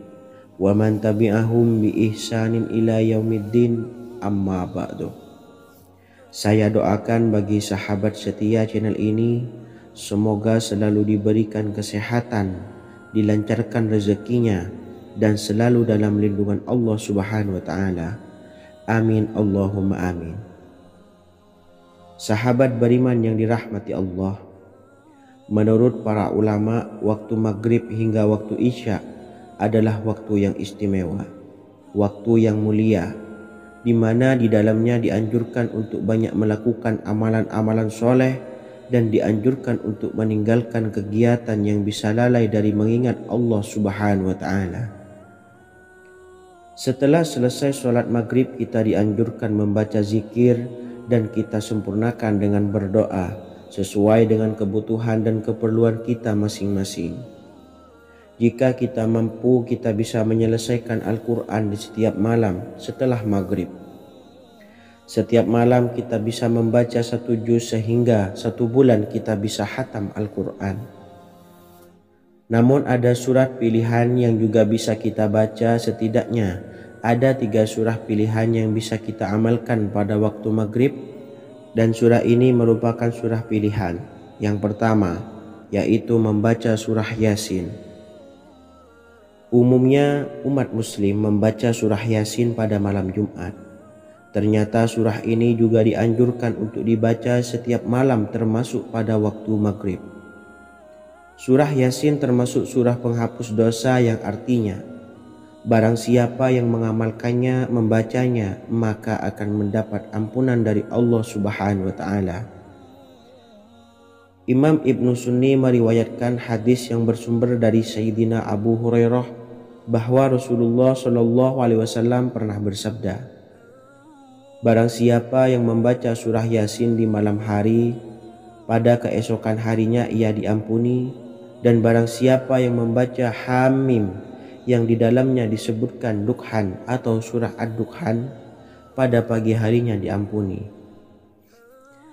wa man tabi'ahum bi ihsanin ila yaumiddin, amma ba'du. Saya doakan bagi sahabat setia channel ini, semoga selalu diberikan kesehatan, dilancarkan rezekinya, dan selalu dalam lindungan Allah Subhanahu wa ta'ala. Amin Allahumma amin. Sahabat beriman yang dirahmati Allah, menurut para ulama, waktu maghrib hingga waktu isya adalah waktu yang istimewa, waktu yang mulia, di mana di dalamnya dianjurkan untuk banyak melakukan amalan-amalan soleh dan dianjurkan untuk meninggalkan kegiatan yang bisa lalai dari mengingat Allah Subhanahu wa Ta'ala. Setelah selesai sholat maghrib, kita dianjurkan membaca zikir dan kita sempurnakan dengan berdoa sesuai dengan kebutuhan dan keperluan kita masing-masing. Jika kita mampu, kita bisa menyelesaikan Al-Quran di setiap malam setelah maghrib. Setiap malam kita bisa membaca 1 juz sehingga 1 bulan kita bisa khatam Al-Quran. Namun ada surat pilihan yang juga bisa kita baca. Setidaknya ada 3 surah pilihan yang bisa kita amalkan pada waktu maghrib, dan surah ini merupakan surah pilihan. Yang pertama yaitu membaca surah Yasin. Umumnya umat muslim membaca surah Yasin pada malam Jumat. Ternyata surah ini juga dianjurkan untuk dibaca setiap malam termasuk pada waktu maghrib. Surah Yasin termasuk surah penghapus dosa yang artinya barang siapa yang mengamalkannya, membacanya, maka akan mendapat ampunan dari Allah Subhanahu wa Ta'ala. Imam Ibnu Sunni meriwayatkan hadis yang bersumber dari Sayyidina Abu Hurairah bahwa Rasulullah Shallallahu Alaihi Wasallam pernah bersabda, barang siapa yang membaca surah Yasin di malam hari, pada keesokan harinya ia diampuni, dan barang siapa yang membaca Hamim yang di dalamnya disebutkan Dukhan atau surah Ad-Dukhan, pada pagi harinya diampuni.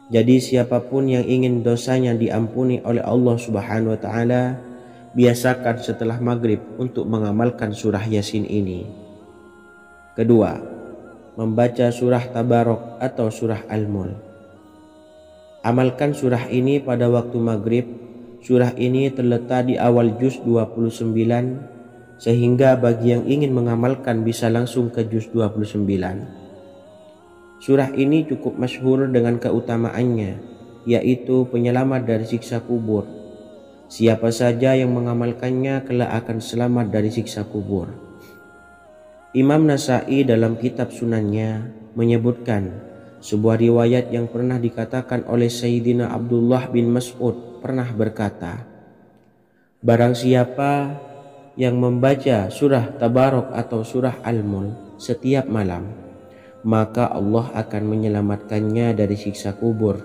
Jadi siapapun yang ingin dosanya diampuni oleh Allah Subhanahu wa Ta'ala, biasakan setelah maghrib untuk mengamalkan surah Yasin ini. Kedua, membaca surah Tabarok atau surah Al-Mulk. Amalkan surah ini pada waktu maghrib. Surah ini terletak di awal juz 29, sehingga bagi yang ingin mengamalkan bisa langsung ke juz 29. Surah ini cukup masyhur dengan keutamaannya, yaitu penyelamat dari siksa kubur. Siapa saja yang mengamalkannya kelak akan selamat dari siksa kubur. Imam Nasai dalam kitab Sunannya menyebutkan sebuah riwayat yang pernah dikatakan oleh Sayyidina Abdullah bin Mas'ud pernah berkata, barang siapa yang membaca surah Tabarok atau surah Al-Mulk setiap malam, maka Allah akan menyelamatkannya dari siksa kubur.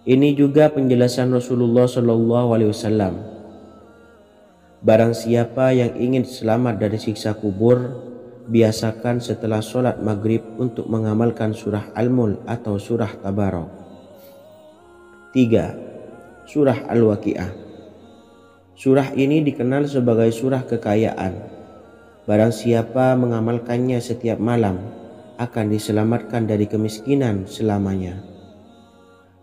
Ini juga penjelasan Rasulullah Shallallahu Alaihi Wasallam. Barang siapa yang ingin selamat dari siksa kubur, biasakan setelah sholat maghrib untuk mengamalkan surah Al-Mulk atau surah Tabarok. 3. Surah Al-Waqi'ah. Surah ini dikenal sebagai surah kekayaan. Barang siapa mengamalkannya setiap malam akan diselamatkan dari kemiskinan selamanya.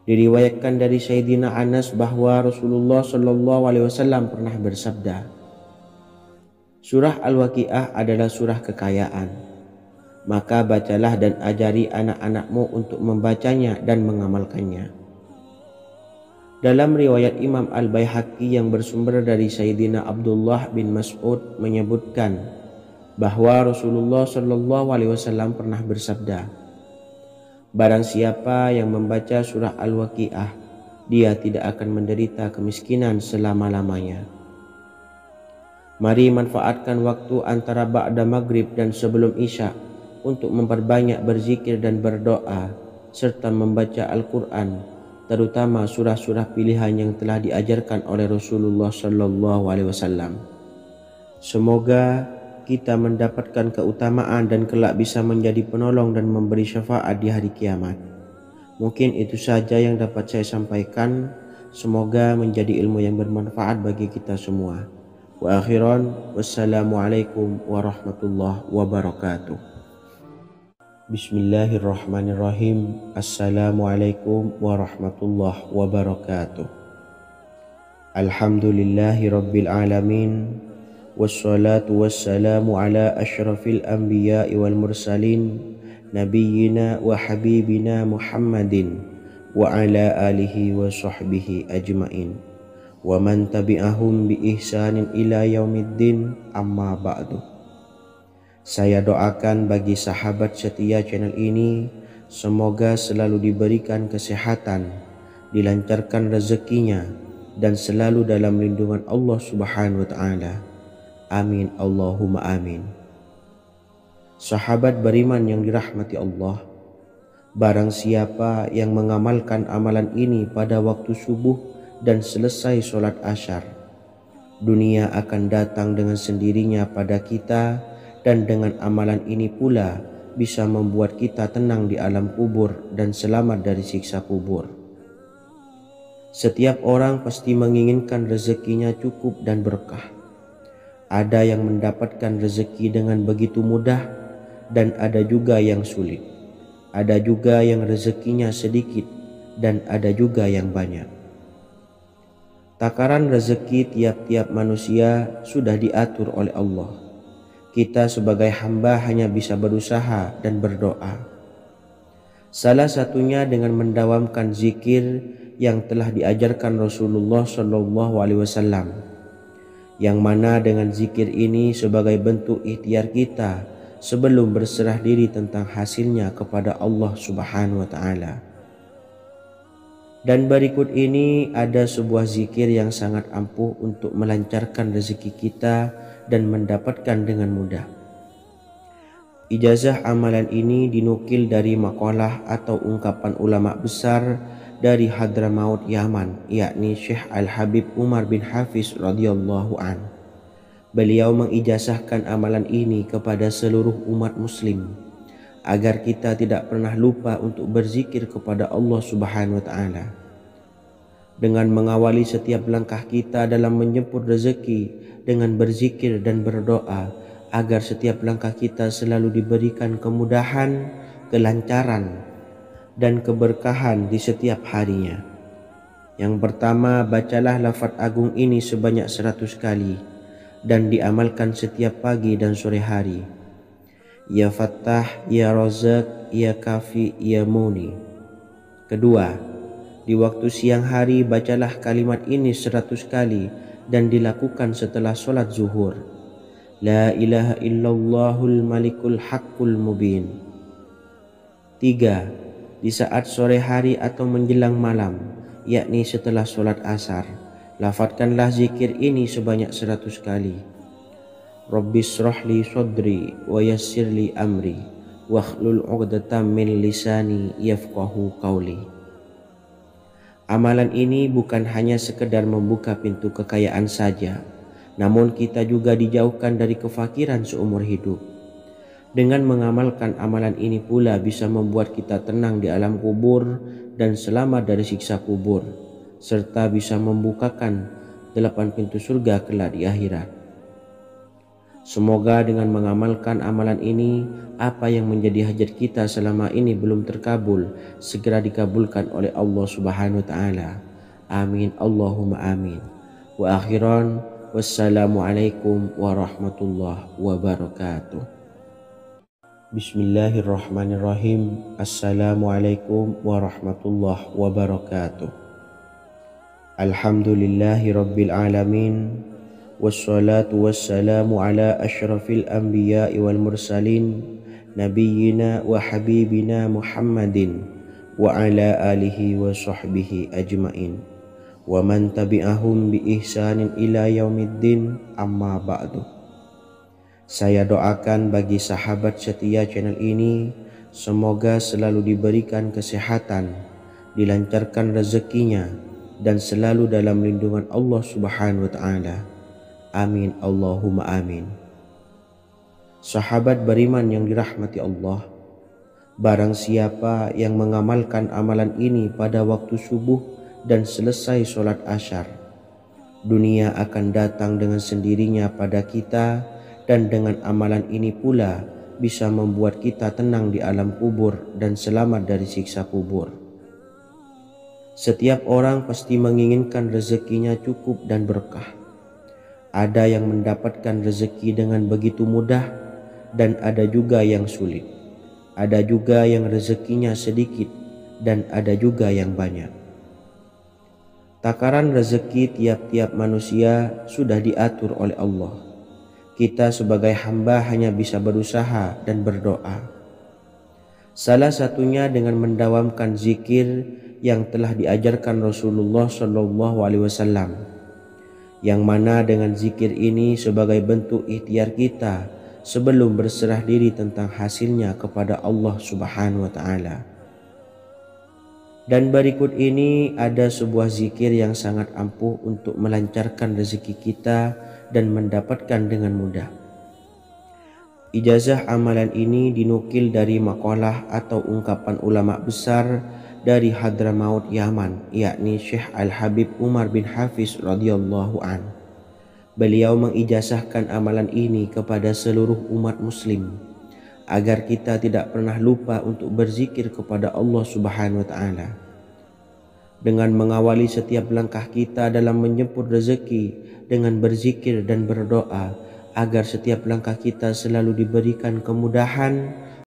Diriwayatkan dari Sayyidina Anas bahwa Rasulullah Shallallahu Alaihi Wasallam pernah bersabda, surah Al-Waqi'ah adalah surah kekayaan. Maka bacalah dan ajari anak-anakmu untuk membacanya dan mengamalkannya. Dalam riwayat Imam Al-Baihaqi yang bersumber dari Sayyidina Abdullah bin Mas'ud menyebutkan bahwa Rasulullah Shallallahu Alaihi Wasallam pernah bersabda, barang siapa yang membaca surah Al-Waqi'ah, dia tidak akan menderita kemiskinan selama-lamanya. Mari manfaatkan waktu antara ba'da maghrib dan sebelum isya untuk memperbanyak berzikir dan berdoa serta membaca Al-Quran, terutama surah-surah pilihan yang telah diajarkan oleh Rasulullah Shallallahu Alaihi Wasallam. Semoga kita mendapatkan keutamaan dan kelak bisa menjadi penolong dan memberi syafaat di hari kiamat. Mungkin itu saja yang dapat saya sampaikan. Semoga menjadi ilmu yang bermanfaat bagi kita semua. Wa akhiran, wassalamualaikum warahmatullahi wabarakatuh. Bismillahirrahmanirrahim. Assalamualaikum warahmatullahi wabarakatuh. Alhamdulillahi rabbil alamin. Wassalatu wassalamu ala ashrafil anbiya'i wal mursalin, nabiyyina wa habibina Muhammadin wa ala alihi wa sahbihi ajmain. wa man tabi'ahum bi ihsanin ila yaumiddin, amma ba'du. Saya doakan bagi sahabat setia channel ini, semoga selalu diberikan kesehatan, dilancarkan rezekinya, dan selalu dalam lindungan Allah Subhanahu wa Ta'ala. Amin Allahumma amin. Sahabat beriman yang dirahmati Allah, barang siapa yang mengamalkan amalan ini pada waktu subuh dan selesai sholat asyar, dunia akan datang dengan sendirinya pada kita, dan dengan amalan ini pula bisa membuat kita tenang di alam kubur dan selamat dari siksa kubur. Setiap orang pasti menginginkan rezekinya cukup dan berkah. Ada yang mendapatkan rezeki dengan begitu mudah, dan ada juga yang sulit. Ada juga yang rezekinya sedikit, dan ada juga yang banyak. Takaran rezeki tiap-tiap manusia sudah diatur oleh Allah. Kita sebagai hamba hanya bisa berusaha dan berdoa. Salah satunya dengan mendawamkan zikir yang telah diajarkan Rasulullah SAW, yang mana dengan zikir ini sebagai bentuk ikhtiar kita sebelum berserah diri tentang hasilnya kepada Allah Subhanahu wa Ta'ala. Dan berikut ini ada sebuah zikir yang sangat ampuh untuk melancarkan rezeki kita dan mendapatkan dengan mudah. Ijazah amalan ini dinukil dari makalah atau ungkapan ulama besar dari Hadramaut Yaman, yakni Syekh Al-Habib Umar bin Hafiz radhiyallahu an. Beliau mengijazahkan amalan ini kepada seluruh umat muslim agar kita tidak pernah lupa untuk berzikir kepada Allah Subhanahu wa Ta'ala. Dengan mengawali setiap langkah kita dalam menjemput rezeki dengan berzikir dan berdoa agar setiap langkah kita selalu diberikan kemudahan, kelancaran, dan keberkahan di setiap harinya. Yang pertama, bacalah lafaz agung ini sebanyak 100 kali dan diamalkan setiap pagi dan sore hari. Ya Fattah, Ya Razak, Ya Kafi, Ya Muni. Kedua, di waktu siang hari bacalah kalimat ini 100 kali dan dilakukan setelah sholat zuhur. La ilaha illallahul malikul haqqul mubin. 3. Di saat sore hari atau menjelang malam, yakni setelah sholat asar, lafadzkanlah zikir ini sebanyak 100 kali. Rabbishrahli sodri wa yassirli amri wakhlul 'uqdatam min lisani yafqahu qawli. Amalan ini bukan hanya sekedar membuka pintu kekayaan saja, namun kita juga dijauhkan dari kefakiran seumur hidup. Dengan mengamalkan amalan ini pula bisa membuat kita tenang di alam kubur dan selamat dari siksa kubur, serta bisa membukakan 8 pintu surga kelak di akhirat. Semoga dengan mengamalkan amalan ini, apa yang menjadi hajat kita selama ini belum terkabul, segera dikabulkan oleh Allah Subhanahu wa Ta'ala. Amin Allahumma amin. Wa akhiran, wassalamualaikum warahmatullahi wabarakatuh. Bismillahirrahmanirrahim. Assalamualaikum warahmatullahi wabarakatuh. Alhamdulillahi rabbil alamin. Wassalatu wassalamu ala ashrafil anbiya'i wal mursalin, nabiyyina wa habibina Muhammadin wa ala alihi wa sahbihi ajmain, wa man tabi'ahum bi ihsanin ila yaumiddin, amma ba'du. Saya doakan bagi sahabat setia channel ini, semoga selalu diberikan kesehatan, dilancarkan rezekinya, dan selalu dalam lindungan Allah Subhanahu wa Ta'ala. Amin Allahumma amin. Sahabat beriman yang dirahmati Allah, barang siapa yang mengamalkan amalan ini pada waktu subuh dan selesai sholat asyar, dunia akan datang dengan sendirinya pada kita, dan dengan amalan ini pula bisa membuat kita tenang di alam kubur dan selamat dari siksa kubur. Setiap orang pasti menginginkan rezekinya cukup dan berkah. Ada yang mendapatkan rezeki dengan begitu mudah, dan ada juga yang sulit. Ada juga yang rezekinya sedikit, dan ada juga yang banyak. Takaran rezeki tiap-tiap manusia sudah diatur oleh Allah. Kita sebagai hamba hanya bisa berusaha dan berdoa. Salah satunya dengan mendawamkan zikir yang telah diajarkan Rasulullah SAW, yang mana dengan zikir ini sebagai bentuk ikhtiar kita sebelum berserah diri tentang hasilnya kepada Allah Subhanahu wa taala. Dan berikut ini ada sebuah zikir yang sangat ampuh untuk melancarkan rezeki kita dan mendapatkan dengan mudah. Ijazah amalan ini dinukil dari makalah atau ungkapan ulama besar dari Hadramaut Yaman, yakni Syekh Al-Habib Umar bin Hafiz radhiyallahu an. Beliau mengijazahkan amalan ini kepada seluruh umat muslim agar kita tidak pernah lupa untuk berzikir kepada Allah Subhanahu wa taala. Dengan mengawali setiap langkah kita dalam menjemput rezeki dengan berzikir dan berdoa agar setiap langkah kita selalu diberikan kemudahan